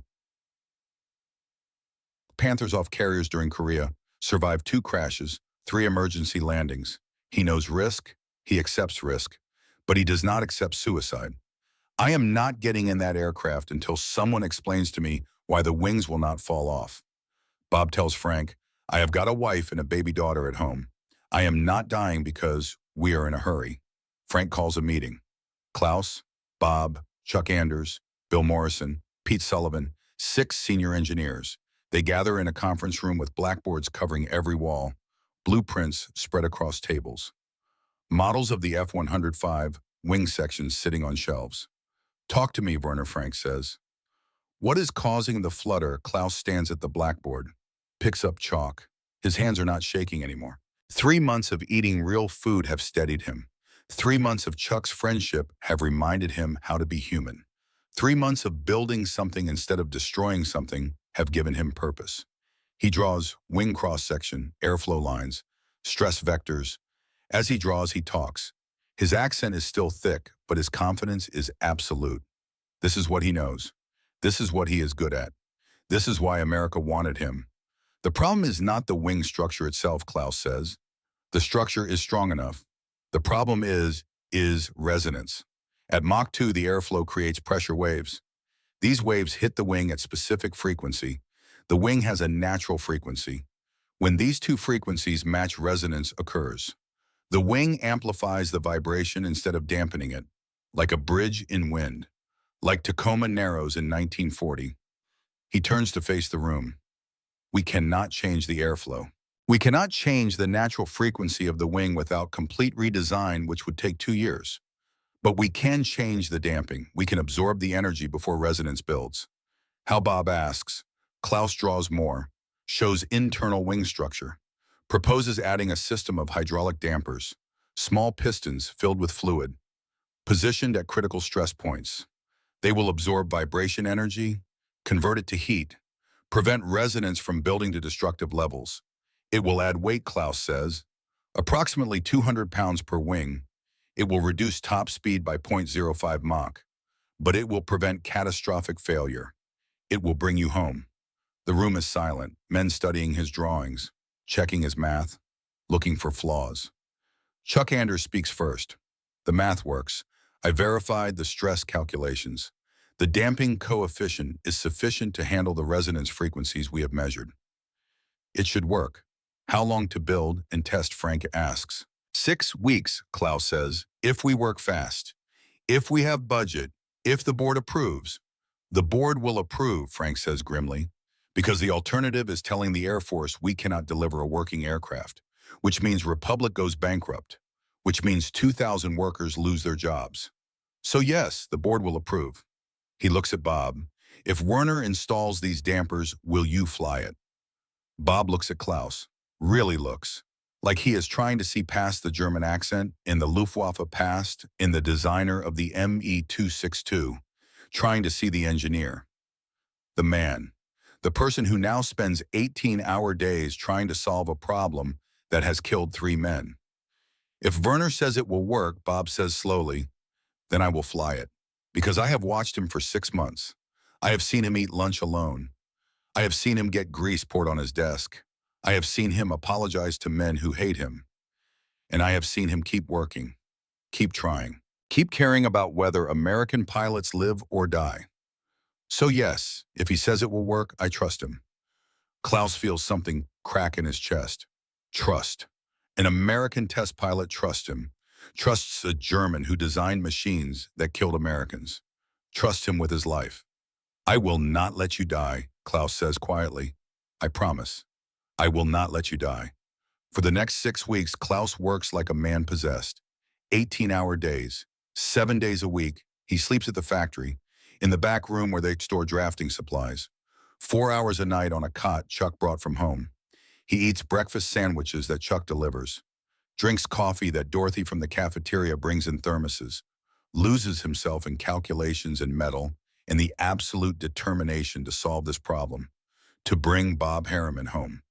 Panthers off carriers during Korea, survived 2 crashes, 3 emergency landings. He knows risk, he accepts risk, but he does not accept suicide. I am not getting in that aircraft until someone explains to me why the wings will not fall off. Bob tells Frank, I have got a wife and a baby daughter at home. I am not dying because we are in a hurry. Frank calls a meeting. Klaus, Bob, Chuck Anders, Bill Morrison, Pete Sullivan, 6 senior engineers. They gather in a conference room with blackboards covering every wall, blueprints spread across tables. Models of the F-105 wing sections sitting on shelves. Talk to me, Werner, Frank says. What is causing the flutter? Klaus stands at the blackboard, picks up chalk. His hands are not shaking anymore. 3 months of eating real food have steadied him. 3 months of Chuck's friendship have reminded him how to be human. 3 months of building something instead of destroying something have given him purpose. He draws wing cross-section, airflow lines, stress vectors. As he draws, he talks. His accent is still thick, but his confidence is absolute. This is what he knows. This is what he is good at. This is why America wanted him. The problem is not the wing structure itself, Klaus says. The structure is strong enough. The problem is resonance. At Mach 2, the airflow creates pressure waves. These waves hit the wing at specific frequency. The wing has a natural frequency. When these 2 frequencies match, resonance occurs. The wing amplifies the vibration instead of dampening it, like a bridge in wind, like Tacoma Narrows in 1940. He turns to face the room. We cannot change the airflow. We cannot change the natural frequency of the wing without complete redesign, which would take 2 years. But we can change the damping. We can absorb the energy before resonance builds. How? Bob asks. Klaus draws more, shows internal wing structure, proposes adding a system of hydraulic dampers, small pistons filled with fluid, positioned at critical stress points. They will absorb vibration energy, convert it to heat, prevent resonance from building to destructive levels. It will add weight, Klaus says, approximately 200 pounds per wing. It will reduce top speed by 0.05 Mach, but it will prevent catastrophic failure. It will bring you home. The room is silent, men studying his drawings, checking his math, looking for flaws. Chuck Anders speaks first. The math works. I verified the stress calculations. The damping coefficient is sufficient to handle the resonance frequencies we have measured. It should work. How long to build and test? Frank asks. 6 weeks, Klaus says, if we work fast. If we have budget, if the board approves. The board will approve, Frank says grimly, because the alternative is telling the Air Force we cannot deliver a working aircraft, which means Republic goes bankrupt. which means 2,000 workers lose their jobs. So yes, the board will approve. He looks at Bob. If Werner installs these dampers, will you fly it? Bob looks at Klaus. Really looks. Like he is trying to see past the German accent in the Luftwaffe past, in the designer of the ME-262, trying to see the engineer. The man. The person who now spends 18-hour days trying to solve a problem that has killed 3 men. If Werner says it will work, Bob says slowly, then I will fly it. Because I have watched him for 6 months. I have seen him eat lunch alone. I have seen him get grease poured on his desk. I have seen him apologize to men who hate him. And I have seen him keep working, keep trying, keep caring about whether American pilots live or die. So yes, if he says it will work, I trust him. Klaus feels something crack in his chest. Trust. An American test pilot trusts him. Trusts a German who designed machines that killed Americans. Trusts him with his life. I will not let you die, Klaus says quietly. I promise. I will not let you die. For the next 6 weeks, Klaus works like a man possessed. 18-hour days, 7 days a week. He sleeps at the factory, in the back room where they store drafting supplies. 4 hours a night on a cot Chuck brought from home. He eats breakfast sandwiches that Chuck delivers. Drinks coffee that Dorothy from the cafeteria brings in thermoses. Loses himself in calculations and metal and the absolute determination to solve this problem. To bring Bob Harriman home.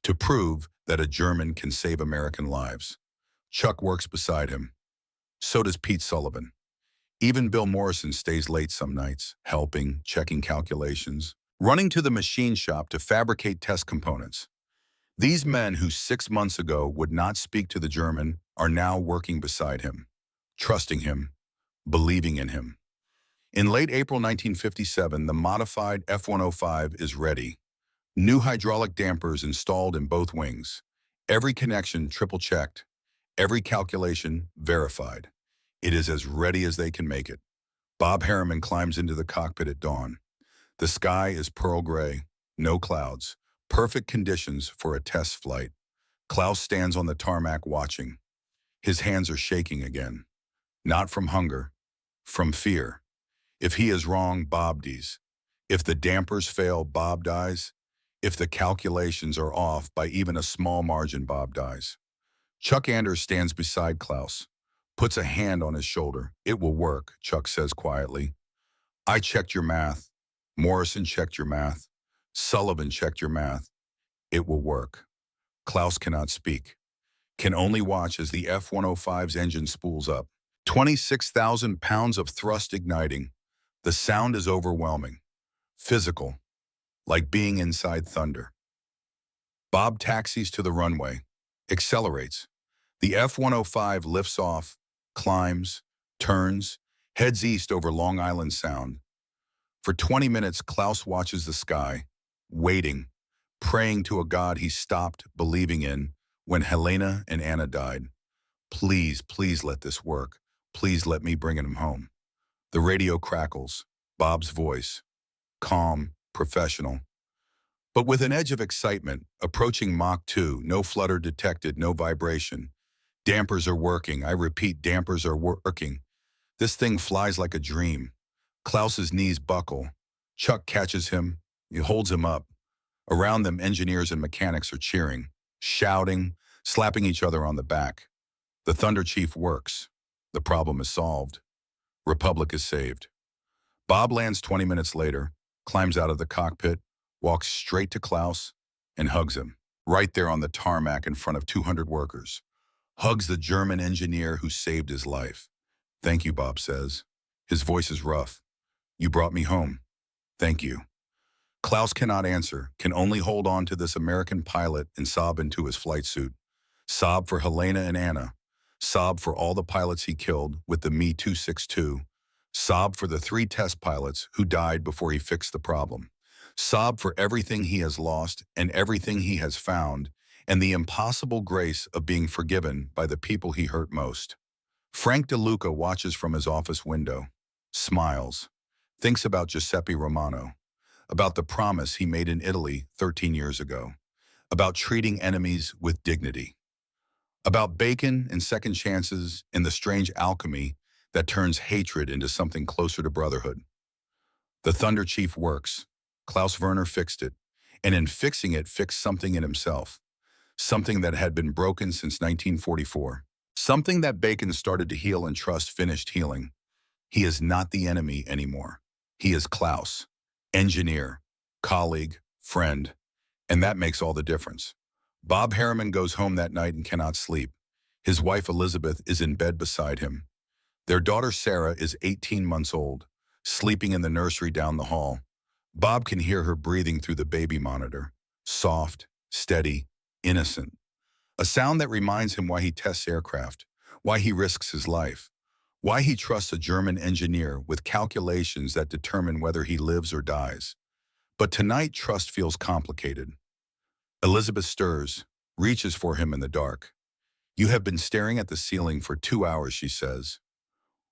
To prove that a German can save American lives. Chuck works beside him. So does Pete Sullivan. Even Bill Morrison stays late some nights, helping, checking calculations, running to the machine shop to fabricate test components. These men who 6 months ago would not speak to the German are now working beside him, trusting him, believing in him. In late April 1957, the modified F-105 is ready. New hydraulic dampers installed in both wings. Every connection triple-checked. Every calculation verified. It is as ready as they can make it. Bob Harriman climbs into the cockpit at dawn. The sky is pearl gray, no clouds, perfect conditions for a test flight. Klaus stands on the tarmac watching. His hands are shaking again. Not from hunger, from fear. If he is wrong, Bob dies. If the dampers fail, Bob dies. If the calculations are off by even a small margin, Bob dies. Chuck Anders stands beside Klaus, puts a hand on his shoulder. It will work, Chuck says quietly. I checked your math. Morrison checked your math. Sullivan checked your math. It will work. Klaus cannot speak, can only watch as the F-105's engine spools up. 26,000 pounds of thrust igniting. The sound is overwhelming, physical, like being inside thunder. Bob taxis to the runway, accelerates. The F-105 lifts off, climbs, turns, heads east over Long Island Sound. For 20 minutes, Klaus watches the sky, waiting, praying to a God he stopped believing in when Helena and Anna died. Please, please let this work. Please let me bring him home. The radio crackles, Bob's voice, calm, professional, but with an edge of excitement, approaching Mach 2, no flutter detected, no vibration. Dampers are working. I repeat, dampers are working. This thing flies like a dream. Klaus's knees buckle. Chuck catches him. He holds him up. Around them, engineers and mechanics are cheering, shouting, slapping each other on the back. The Thunder Chief works. The problem is solved. Republic is saved. Bob lands 20 minutes later, climbs out of the cockpit, walks straight to Klaus, and hugs him, right there on the tarmac in front of 200 workers. Hugs the German engineer who saved his life. Thank you, Bob says. His voice is rough. You brought me home. Thank you. Klaus cannot answer, can only hold on to this American pilot and sob into his flight suit. Sob for Helena and Anna. Sob for all the pilots he killed with the Me-262. Sob for the 3 test pilots who died before he fixed the problem. Sob for everything he has lost and everything he has found, and the impossible grace of being forgiven by the people he hurt most. Frank DeLuca watches from his office window, smiles, thinks about Giuseppe Romano, about the promise he made in Italy 13 years ago, about treating enemies with dignity. About bacon and second chances and the strange alchemy that turns hatred into something closer to brotherhood. The Thunder Chief works. Klaus Werner fixed it, and in fixing it, fixed something in himself, something that had been broken since 1944, something that Bacon started to heal and trust finished healing. He is not the enemy anymore. He is Klaus, engineer, colleague, friend, and that makes all the difference. Bob Harriman goes home that night and cannot sleep. His wife Elizabeth is in bed beside him. Their daughter Sarah is 18 months old, sleeping in the nursery down the hall. Bob can hear her breathing through the baby monitor, soft, steady, innocent. A sound that reminds him why he tests aircraft, why he risks his life, why he trusts a German engineer with calculations that determine whether he lives or dies. But tonight, trust feels complicated. Elizabeth stirs, reaches for him in the dark. "You have been staring at the ceiling for 2 hours," she says.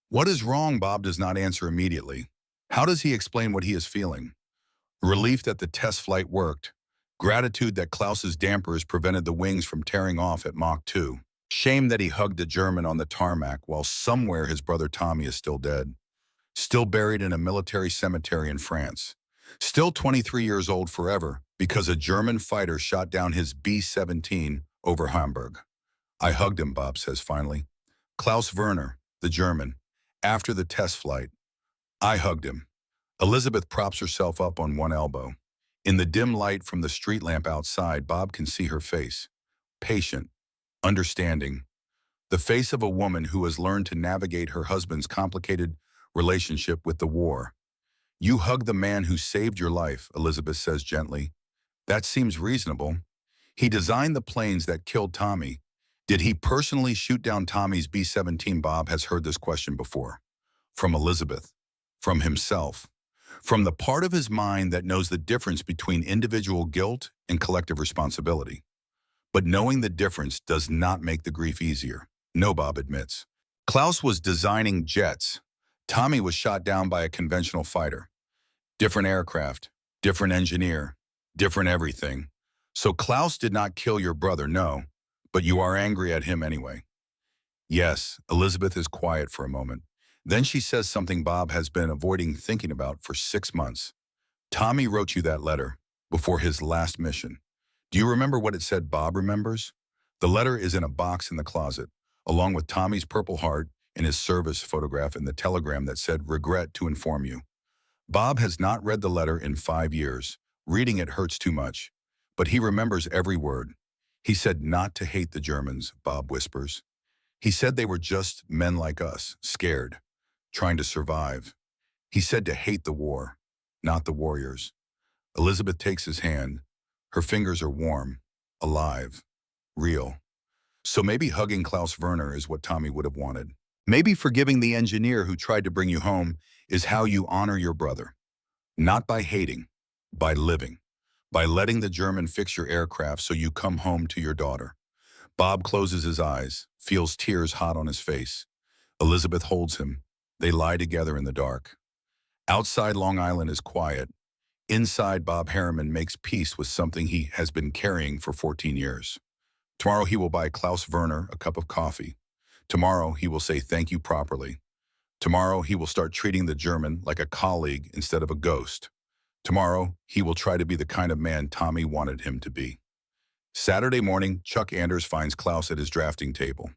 What is wrong? Bob does not answer immediately. How does he explain what he is feeling? Relief that the test flight worked. Gratitude that Klaus's dampers prevented the wings from tearing off at Mach 2. Shame that he hugged a German on the tarmac while somewhere his brother Tommy is still dead. Still buried in a military cemetery in France. Still 23 years old forever because a German fighter shot down his B-17 over Hamburg. "I hugged him," Bob says finally. Klaus Werner, the German, after the test flight. "I hugged him." Elizabeth props herself up on one elbow. In the dim light from the street lamp outside, Bob can see her face. Patient, understanding. The face of a woman who has learned to navigate her husband's complicated relationship with the war. "You hugged the man who saved your life," Elizabeth says gently. "That seems reasonable. He designed the planes that killed Tommy. Did he personally shoot down Tommy's B-17? Bob has heard this question before. From Elizabeth. From himself. From the part of his mind that knows the difference between individual guilt and collective responsibility. But knowing the difference does not make the grief easier. No, Bob admits. Klaus was designing jets. Tommy was shot down by a conventional fighter. Different aircraft, different engineer, different everything. So Klaus did not kill your brother, no, but you are angry at him anyway." Yes, Elizabeth is quiet for a moment. Then she says something Bob has been avoiding thinking about for 6 months. "Tommy wrote you that letter before his last mission. Do you remember what it said?" Bob remembers. The letter is in a box in the closet, along with Tommy's Purple Heart and his service photograph and the telegram that said, "Regret to inform you." Bob has not read the letter in 5 years. Reading it hurts too much. But he remembers every word. "He said not to hate the Germans," Bob whispers. "He said they were just men like us, scared, trying to survive. He said to hate the war, not the warriors." Elizabeth takes his hand. Her fingers are warm, alive, real. So maybe hugging Klaus Werner is what Tommy would have wanted. Maybe forgiving the engineer who tried to bring you home is how you honor your brother. Not by hating, by living. By letting the German fix your aircraft so you come home to your daughter. Bob closes his eyes, feels tears hot on his face. Elizabeth holds him. They lie together in the dark. Outside Long Island is quiet. Inside, Bob Harriman makes peace with something he has been carrying for 14 years. Tomorrow he will buy Klaus Werner a cup of coffee. Tomorrow he will say thank you properly. Tomorrow he will start treating the German like a colleague instead of a ghost. Tomorrow he will try to be the kind of man Tommy wanted him to be. Saturday morning, Chuck Anders finds Klaus at his drafting table.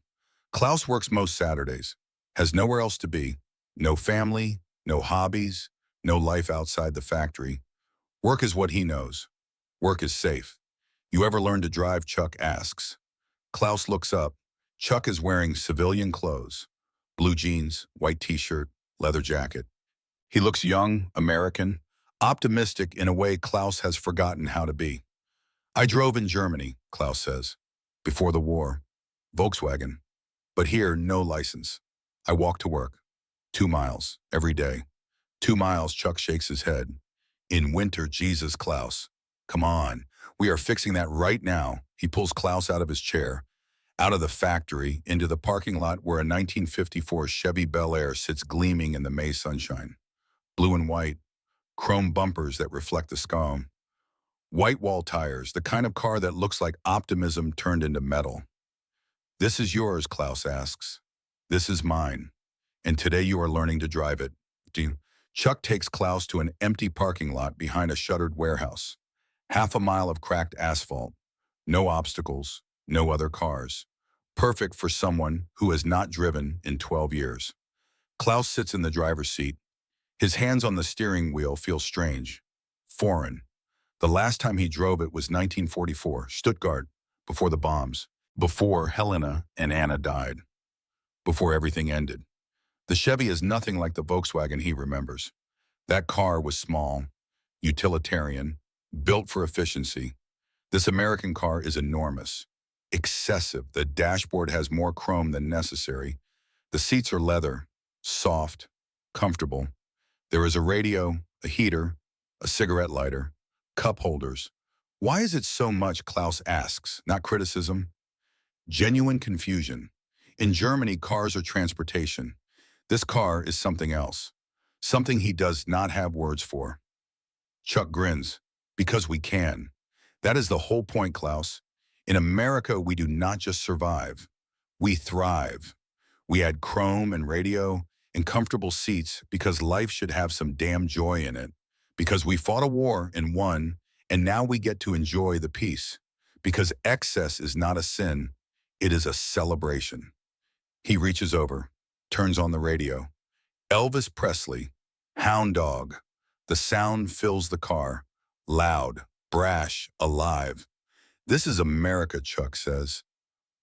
Klaus works most Saturdays, has nowhere else to be, no family, no hobbies, no life outside the factory. Work is what he knows. Work is safe. "You ever learn to drive?" Chuck asks. Klaus looks up. Chuck is wearing civilian clothes. Blue jeans, white t-shirt, leather jacket. He looks young, American, optimistic in a way Klaus has forgotten how to be. "I drove in Germany," Klaus says. "Before the war. Volkswagen. But here, no license. I walk to work. 2 miles, every day. 2 miles," Chuck shakes his head. "In winter, Jesus, Klaus. Come on. We are fixing that right now." He pulls Klaus out of his chair, out of the factory, into the parking lot where a 1954 Chevy Bel Air sits gleaming in the May sunshine. Blue and white, chrome bumpers that reflect the sky. White wall tires, the kind of car that looks like optimism turned into metal. This is yours, Klaus asks. This is mine. And today you are learning to drive it. Chuck takes Klaus to an empty parking lot behind a shuttered warehouse. Half a mile of cracked asphalt. No obstacles, no other cars. Perfect for someone who has not driven in 12 years. Klaus sits in the driver's seat. His hands on the steering wheel feel strange, foreign. The last time he drove it was 1944, Stuttgart, before the bombs, before Helena and Anna died, before everything ended. The Chevy is nothing like the Volkswagen he remembers. That car was small, utilitarian, built for efficiency. This American car is enormous, excessive. The dashboard has more chrome than necessary. The seats are leather, soft, comfortable. There is a radio, a heater, a cigarette lighter, cup holders. Why is it so much, Klaus asks, not criticism? Genuine confusion. In Germany, cars are transportation. This car is something else, something he does not have words for. Chuck grins, because we can. That is the whole point, Klaus. In America, we do not just survive, we thrive. We add chrome and radio and comfortable seats because life should have some damn joy in it. Because we fought a war and won, and now we get to enjoy the peace. Because excess is not a sin, it is a celebration. He reaches over, turns on the radio. Elvis Presley, Hound Dog. The sound fills the car, loud, brash, alive. This is America, Chuck says.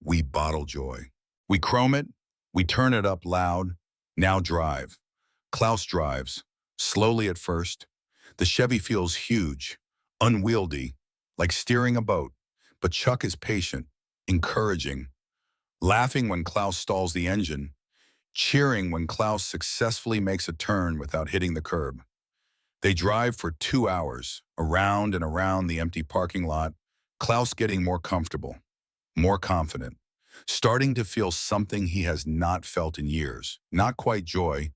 We bottle joy. We chrome it, we turn it up loud. Now drive. Klaus drives, slowly at first. The Chevy feels huge, unwieldy, like steering a boat. But Chuck is patient, encouraging, laughing when Klaus stalls the engine, cheering when Klaus successfully makes a turn without hitting the curb. They drive for 2 hours, around and around the empty parking lot, Klaus getting more comfortable, more confident, starting to feel something he has not felt in years. Not quite joy,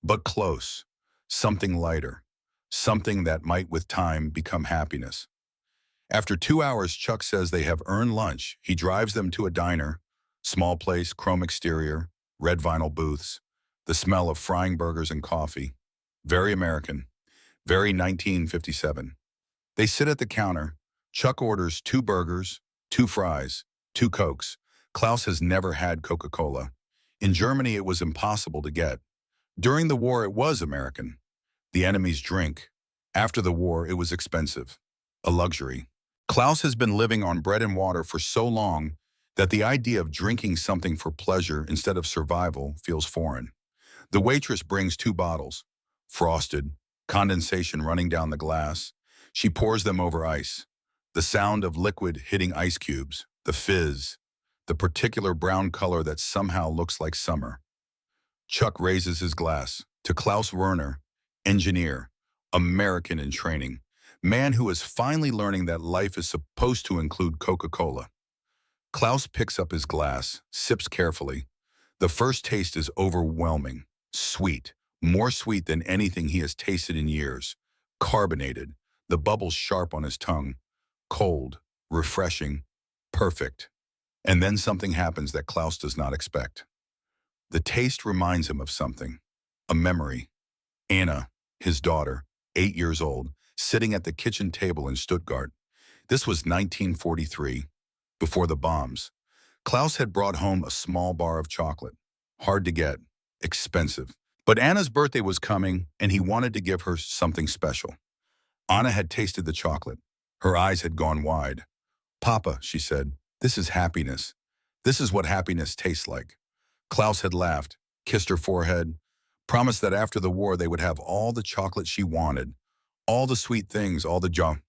but close, something lighter, something that might with time become happiness. After 2 hours, Chuck says they have earned lunch. He drives them to a diner, small place, chrome exterior, red vinyl booths, the smell of frying burgers and coffee. Very American, very 1957. They sit at the counter. Chuck orders 2 burgers, 2 fries, 2 Cokes. Klaus has never had Coca-Cola. In Germany, it was impossible to get. During the war, it was American. The enemy's drink. After the war, it was expensive. A luxury. Klaus has been living on bread and water for so long that the idea of drinking something for pleasure instead of survival feels foreign. The waitress brings 2 bottles, frosted, condensation running down the glass. She pours them over ice. The sound of liquid hitting ice cubes, the fizz, the particular brown color that somehow looks like summer. Chuck raises his glass to Klaus Werner, engineer, American in training, man who is finally learning that life is supposed to include Coca-Cola. Klaus picks up his glass, sips carefully. The first taste is overwhelming, sweet, more sweet than anything he has tasted in years. Carbonated, the bubbles sharp on his tongue. Cold, refreshing, perfect. And then something happens that Klaus does not expect. The taste reminds him of something, a memory. Anna, his daughter, 8 years old, sitting at the kitchen table in Stuttgart. This was 1943, before the bombs. Klaus had brought home a small bar of chocolate. Hard to get, expensive. But Anna's birthday was coming, and he wanted to give her something special. Anna had tasted the chocolate. Her eyes had gone wide. "Papa," she said, "this is happiness. This is what happiness tastes like." Klaus had laughed, kissed her forehead, promised that after the war they would have all the chocolate she wanted, all the sweet things, all the junk.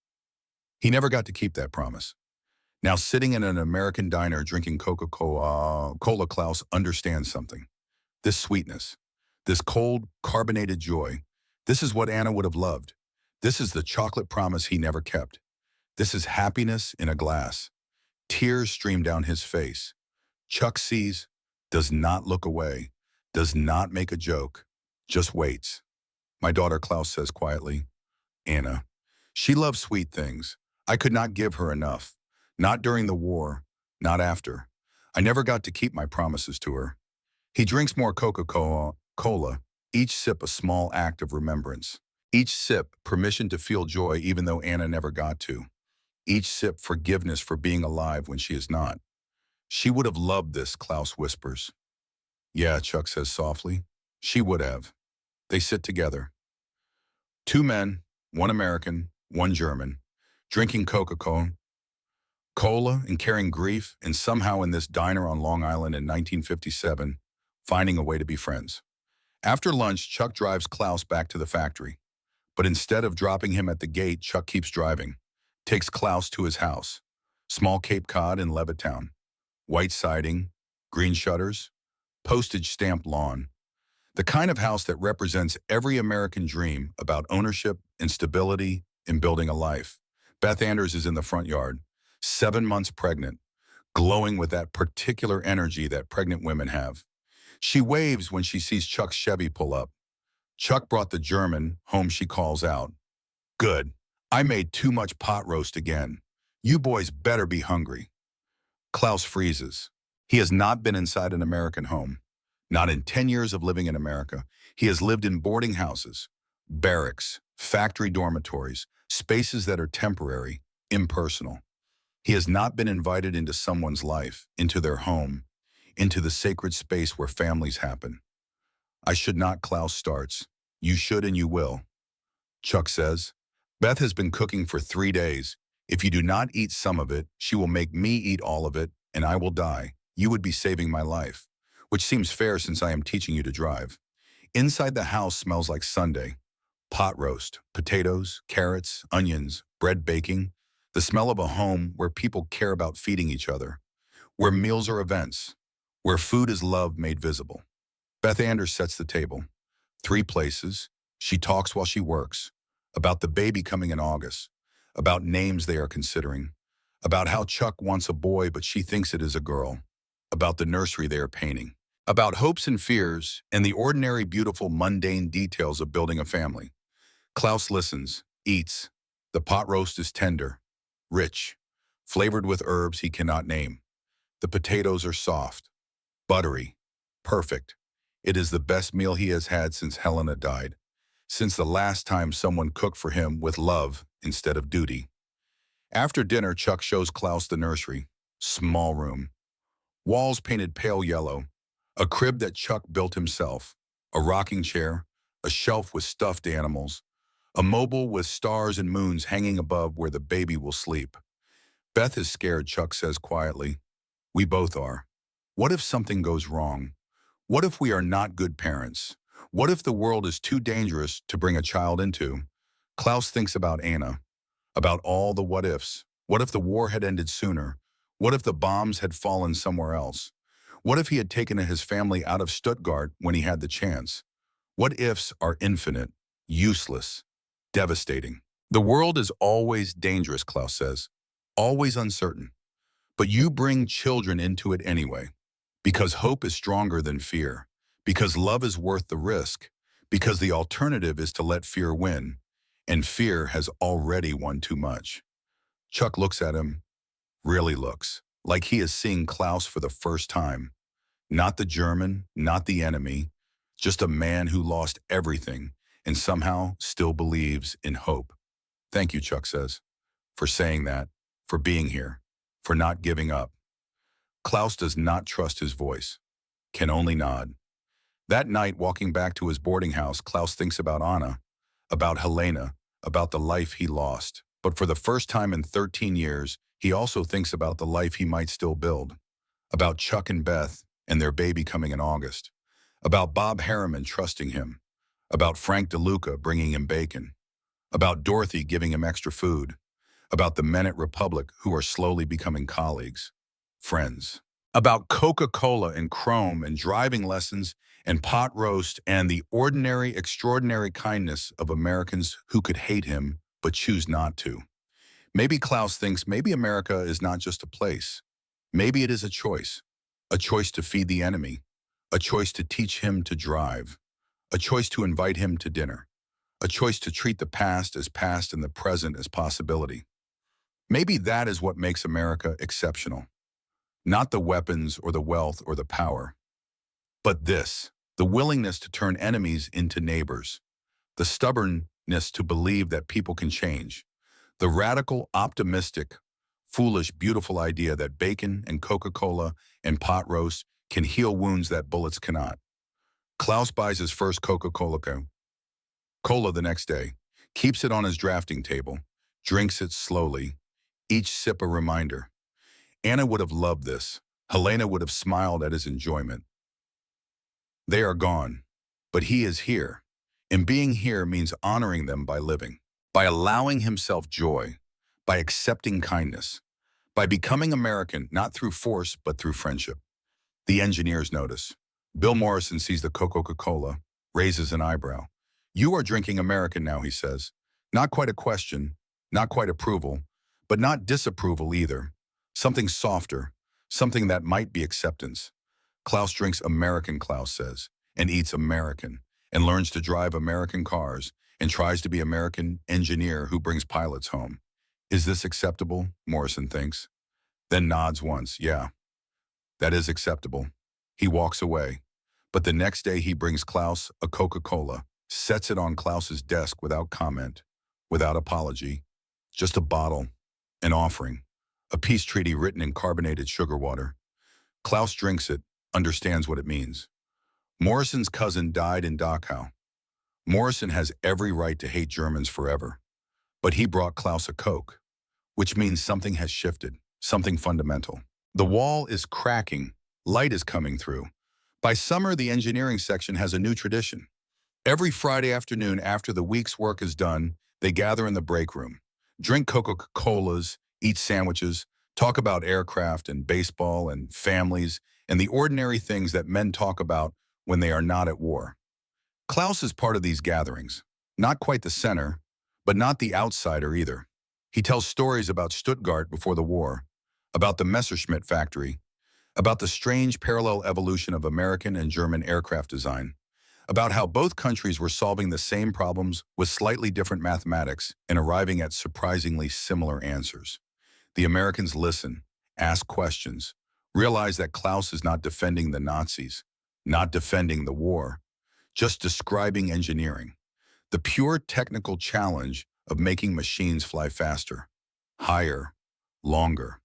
He never got to keep that promise. Now sitting in an American diner drinking Coca-Cola, Klaus understands something. This sweetness, this cold, carbonated joy, this is what Anna would have loved. This is the chocolate promise he never kept. This is happiness in a glass. Tears stream down his face. Chuck sees, does not look away, does not make a joke, just waits. "My daughter," Klaus says quietly. "Anna. She loves sweet things. I could not give her enough. Not during the war, not after. I never got to keep my promises to her. He drinks more Coca-Cola, each sip a small act of remembrance. Each sip permission to feel joy even though Anna never got to. Each sip forgiveness for being alive when she is not. She would have loved this, Klaus whispers. Yeah, Chuck says softly. She would have. They sit together. Two men, one American, one German, drinking Coca-Cola and carrying grief, and somehow in this diner on Long Island in 1957, finding a way to be friends. After lunch, Chuck drives Klaus back to the factory. But instead of dropping him at the gate, Chuck keeps driving, takes Klaus to his house. Small Cape Cod in Levittown. White siding, green shutters, postage stamp lawn. The kind of house that represents every American dream about ownership and stability in building a life. Beth Anders is in the front yard, 7 months pregnant, glowing with that particular energy that pregnant women have. She waves when she sees Chuck's Chevy pull up. Chuck brought the German home, she calls out. Good. I made too much pot roast again. You boys better be hungry. Klaus freezes. He has not been inside an American home. Not in 10 years of living in America. He has lived in boarding houses, barracks, factory dormitories, spaces that are temporary, impersonal. He has not been invited into someone's life, into their home, into the sacred space where families happen. I should not, Klaus starts. You should and you will. Chuck says, Beth has been cooking for 3 days. If you do not eat some of it, she will make me eat all of it, and I will die. You would be saving my life, which seems fair since I am teaching you to drive. Inside the house smells like Sunday. Pot roast, potatoes, carrots, onions, bread baking. The smell of a home where people care about feeding each other, where meals are events, where food is love made visible. Beth Anders sets the table. 3 places. She talks while she works. About the baby coming in August. About names they are considering. About how Chuck wants a boy but she thinks it is a girl. About the nursery they are painting. About hopes and fears and the ordinary, beautiful, mundane details of building a family. Klaus listens, eats. The pot roast is tender, rich, flavored with herbs he cannot name. The potatoes are soft, buttery, perfect. It is the best meal he has had since Helena died, since the last time someone cooked for him with love instead of duty. After dinner, Chuck shows Klaus the nursery. Small room. Walls painted pale yellow. A crib that Chuck built himself. A rocking chair. A shelf with stuffed animals. A mobile with stars and moons hanging above where the baby will sleep. Beth is scared, Chuck says quietly. We both are. What if something goes wrong? What if we are not good parents? What if the world is too dangerous to bring a child into? Klaus thinks about Anna, about all the what ifs. What if the war had ended sooner? What if the bombs had fallen somewhere else? What if he had taken his family out of Stuttgart when he had the chance? What ifs are infinite, useless, devastating. The world is always dangerous, Klaus says, always uncertain. But you bring children into it anyway, because hope is stronger than fear, because love is worth the risk, because the alternative is to let fear win, and fear has already won too much. Chuck looks at him, really looks, like he is seeing Klaus for the first time. Not the German, not the enemy, just a man who lost everything and somehow still believes in hope. Thank you, Chuck says, for saying that, for being here, for not giving up. Klaus does not trust his voice, can only nod. That night, walking back to his boarding house, Klaus thinks about Anna, about Helena, about the life he lost. But for the first time in 13 years, he also thinks about the life he might still build. About Chuck and Beth and their baby coming in August. About Bob Harriman trusting him. About Frank DeLuca bringing him bacon. About Dorothy giving him extra food. About the men at Republic who are slowly becoming colleagues. Friends. About Coca-Cola and Chrome and driving lessons and pot roast and the ordinary, extraordinary kindness of Americans who could hate him but choose not to. Maybe Klaus thinks maybe America is not just a place. Maybe it is a choice to feed the enemy, a choice to teach him to drive, a choice to invite him to dinner, a choice to treat the past as past and the present as possibility. Maybe that is what makes America exceptional. Not the weapons or the wealth or the power, but this, the willingness to turn enemies into neighbors, the stubbornness to believe that people can change, the radical, optimistic, foolish, beautiful idea that bacon and Coca-Cola and pot roast can heal wounds that bullets cannot. Klaus buys his first Coca-Cola the next day, keeps it on his drafting table, drinks it slowly, each sip a reminder. Anna would have loved this. Helena would have smiled at his enjoyment. They are gone, but he is here. And being here means honoring them by living, by allowing himself joy, by accepting kindness, by becoming American, not through force, but through friendship. The engineers notice. Bill Morrison sees the Coca-Cola, raises an eyebrow. You are drinking American now, he says. Not quite a question, not quite approval, but not disapproval either. Something softer, something that might be acceptance. Klaus drinks American, Klaus says, and eats American, and learns to drive American cars, and tries to be American engineer who brings pilots home. Is this acceptable? Morrison thinks. Then nods once. Yeah, that is acceptable. He walks away. But the next day he brings Klaus a Coca-Cola, sets it on Klaus's desk without comment, without apology. Just a bottle, an offering, a peace treaty written in carbonated sugar water. Klaus drinks it, understands what it means. Morrison's cousin died in Dachau. Morrison has every right to hate Germans forever. But he brought Klaus a Coke, which means something has shifted, something fundamental. The wall is cracking, light is coming through. By summer, the engineering section has a new tradition. Every Friday afternoon after the week's work is done, they gather in the break room, drink Coca-Colas, eat sandwiches, talk about aircraft and baseball and families and the ordinary things that men talk about when they are not at war. Klaus is part of these gatherings, not quite the center, but not the outsider either. He tells stories about Stuttgart before the war, about the Messerschmitt factory, about the strange parallel evolution of American and German aircraft design, about how both countries were solving the same problems with slightly different mathematics and arriving at surprisingly similar answers. The Americans listen, ask questions, realize that Klaus is not defending the Nazis, not defending the war, just describing engineering, the pure technical challenge of making machines fly faster, higher, longer,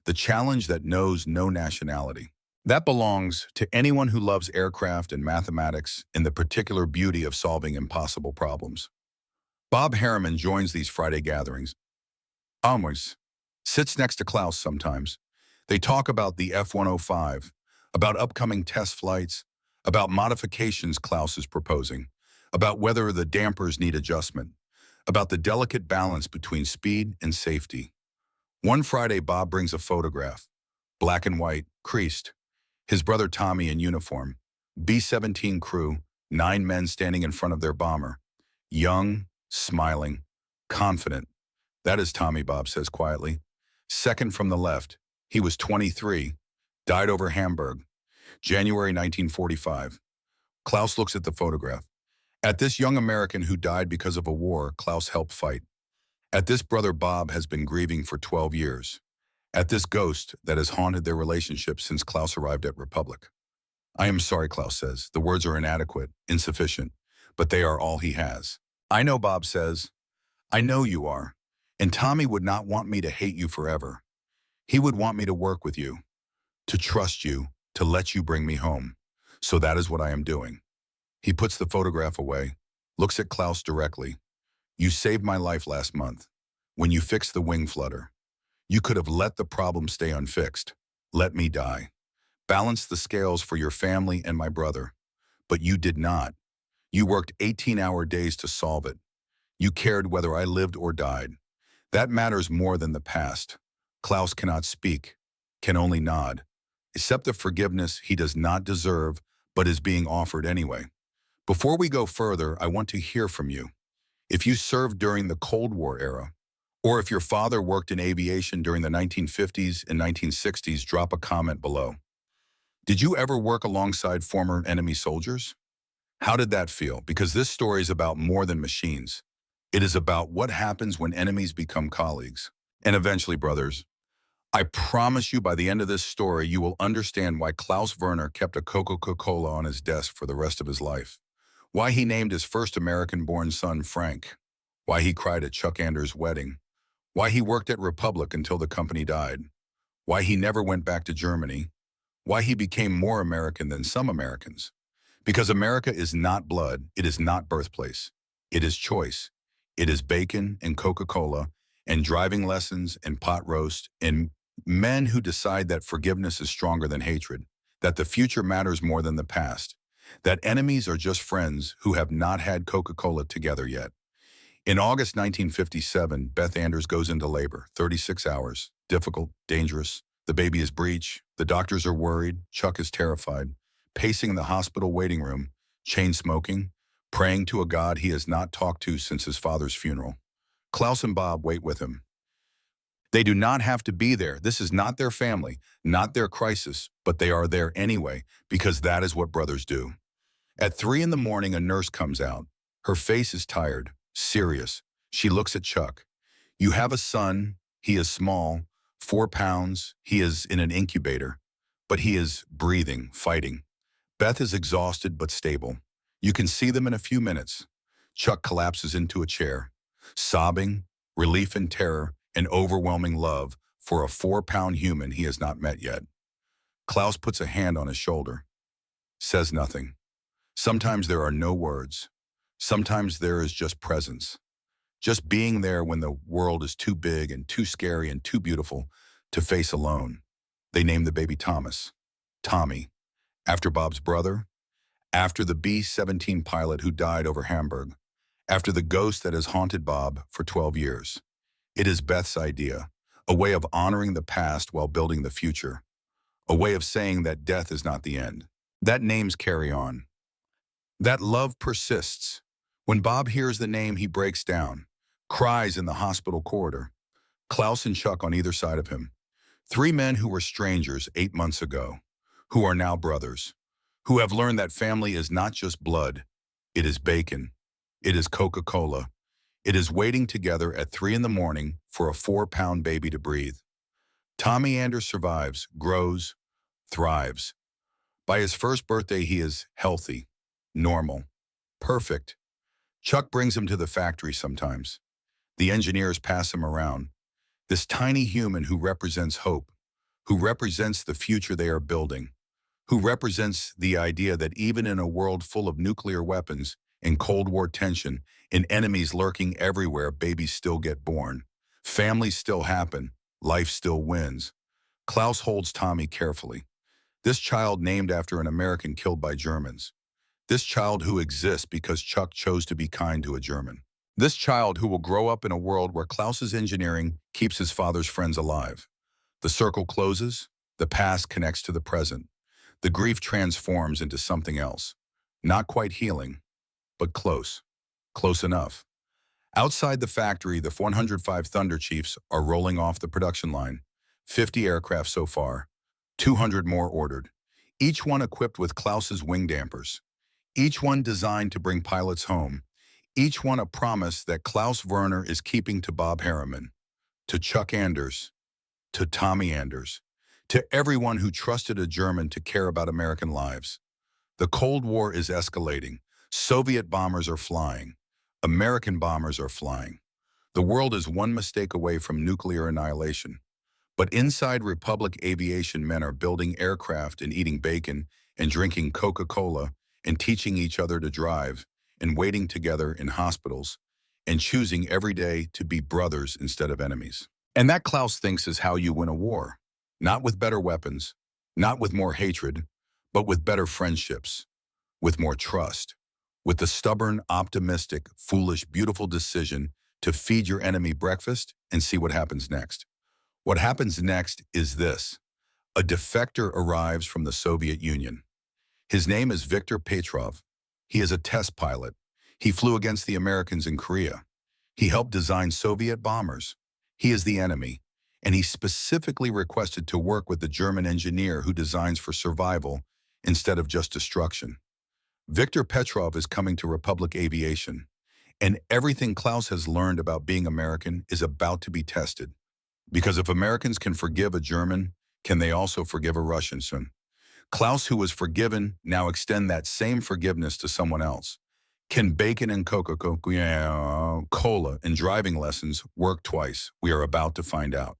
the challenge that knows no nationality. That belongs to anyone who loves aircraft and mathematics and the particular beauty of solving impossible problems. Bob Harriman joins these Friday gatherings. Always sits next to Klaus sometimes. They talk about the F-105, about upcoming test flights, about modifications Klaus is proposing, about whether the dampers need adjustment, about the delicate balance between speed and safety. One Friday, Bob brings a photograph, black and white, creased. His brother Tommy in uniform, B-17 crew, 9 men standing in front of their bomber. Young, smiling, confident. That is Tommy, Bob says quietly. Second from the left, he was 23, died over Hamburg, January 1945. Klaus looks at the photograph. At this young American who died because of a war Klaus helped fight. At this brother Bob has been grieving for 12 years. At this ghost that has haunted their relationship since Klaus arrived at Republic. I am sorry, Klaus says. The words are inadequate, insufficient, but they are all he has. I know, Bob says. I know you are. And Tommy would not want me to hate you forever. He would want me to work with you, to trust you, to let you bring me home. So that is what I am doing. He puts the photograph away, looks at Klaus directly. You saved my life last month, when you fixed the wing flutter. You could have let the problem stay unfixed. Let me die. Balance the scales for your family and my brother. But you did not. You worked 18-hour days to solve it. You cared whether I lived or died. That matters more than the past. Klaus cannot speak, can only nod. Accept the forgiveness he does not deserve, but is being offered anyway. Before we go further, I want to hear from you. If you served during the Cold War era, or if your father worked in aviation during the 1950s and 1960s, drop a comment below. Did you ever work alongside former enemy soldiers? How did that feel? Because this story is about more than machines. It is about what happens when enemies become colleagues. And eventually, brothers, I promise you by the end of this story, you will understand why Klaus Werner kept a Coca-Cola on his desk for the rest of his life. Why he named his first American-born son Frank. Why he cried at Chuck Anders' wedding. Why he worked at Republic until the company died. Why he never went back to Germany. Why he became more American than some Americans. Because America is not blood, it is not birthplace. It is choice. It is bacon and Coca-Cola and driving lessons and pot roast and men who decide that forgiveness is stronger than hatred, that the future matters more than the past, that enemies are just friends who have not had Coca-Cola together yet. In August 1957, Beth Anders goes into labor, 36 hours, difficult, dangerous. The baby is breech, the doctors are worried, Chuck is terrified, pacing the hospital waiting room, chain smoking, praying to a God he has not talked to since his father's funeral. Klaus and Bob wait with him. They do not have to be there. This is not their family, not their crisis, but they are there anyway, because that is what brothers do. At 3 in the morning, a nurse comes out. Her face is tired, serious. She looks at Chuck. You have a son. He is small, 4 pounds. He is in an incubator, but he is breathing, fighting. Beth is exhausted but stable. You can see them in a few minutes. Chuck collapses into a chair, sobbing, relief and terror, and overwhelming love for a 4-pound human he has not met yet. Klaus puts a hand on his shoulder, says nothing. Sometimes there are no words. Sometimes there is just presence. Just being there when the world is too big and too scary and too beautiful to face alone. They named the baby Thomas, Tommy, after Bob's brother, after the B-17 pilot who died over Hamburg, after the ghost that has haunted Bob for 12 years. It is Beth's idea, a way of honoring the past while building the future, a way of saying that death is not the end, that names carry on, that love persists. When Bob hears the name, he breaks down, cries in the hospital corridor. Klaus and Chuck on either side of him. 3 men who were strangers 8 months ago, who are now brothers, who have learned that family is not just blood, it is bacon, it is Coca-Cola, it is waiting together at 3 in the morning for a 4-pound baby to breathe. Tommy Anders survives, grows, thrives. By his first birthday, he is healthy, normal, perfect. Chuck brings him to the factory sometimes. The engineers pass him around. This tiny human who represents hope, who represents the future they are building, who represents the idea that even in a world full of nuclear weapons, in Cold War tension, in enemies lurking everywhere, babies still get born. Families still happen. Life still wins. Klaus holds Tommy carefully. This child named after an American killed by Germans. This child who exists because Chuck chose to be kind to a German. This child who will grow up in a world where Klaus's engineering keeps his father's friends alive. The circle closes. The past connects to the present. The grief transforms into something else. Not quite healing, but close. Close enough. Outside the factory, the 105 Thunder Chiefs are rolling off the production line. 50 aircraft so far. 200 more ordered. Each one equipped with Klaus's wing dampers. Each one designed to bring pilots home. Each one a promise that Klaus Werner is keeping to Bob Harriman, to Chuck Anders, to Tommy Anders, to everyone who trusted a German to care about American lives. The Cold War is escalating. Soviet bombers are flying. American bombers are flying. The world is one mistake away from nuclear annihilation. But inside Republic Aviation, men are building aircraft and eating bacon and drinking Coca-Cola and teaching each other to drive and waiting together in hospitals and choosing every day to be brothers instead of enemies. And that, Klaus thinks, is how you win a war. Not with better weapons, not with more hatred, but with better friendships, with more trust, with the stubborn, optimistic, foolish, beautiful decision to feed your enemy breakfast and see what happens next. What happens next is this. A defector arrives from the Soviet Union. His name is Viktor Petrov. He is a test pilot. He flew against the Americans in Korea. He helped design Soviet bombers. He is the enemy, and he specifically requested to work with the German engineer who designs for survival instead of just destruction. Viktor Petrov is coming to Republic Aviation, and everything Klaus has learned about being American is about to be tested. Because if Americans can forgive a German, can they also forgive a Russian soon? Klaus, who was forgiven, now extend that same forgiveness to someone else. Can bacon and Coca-Cola and driving lessons work twice? We are about to find out.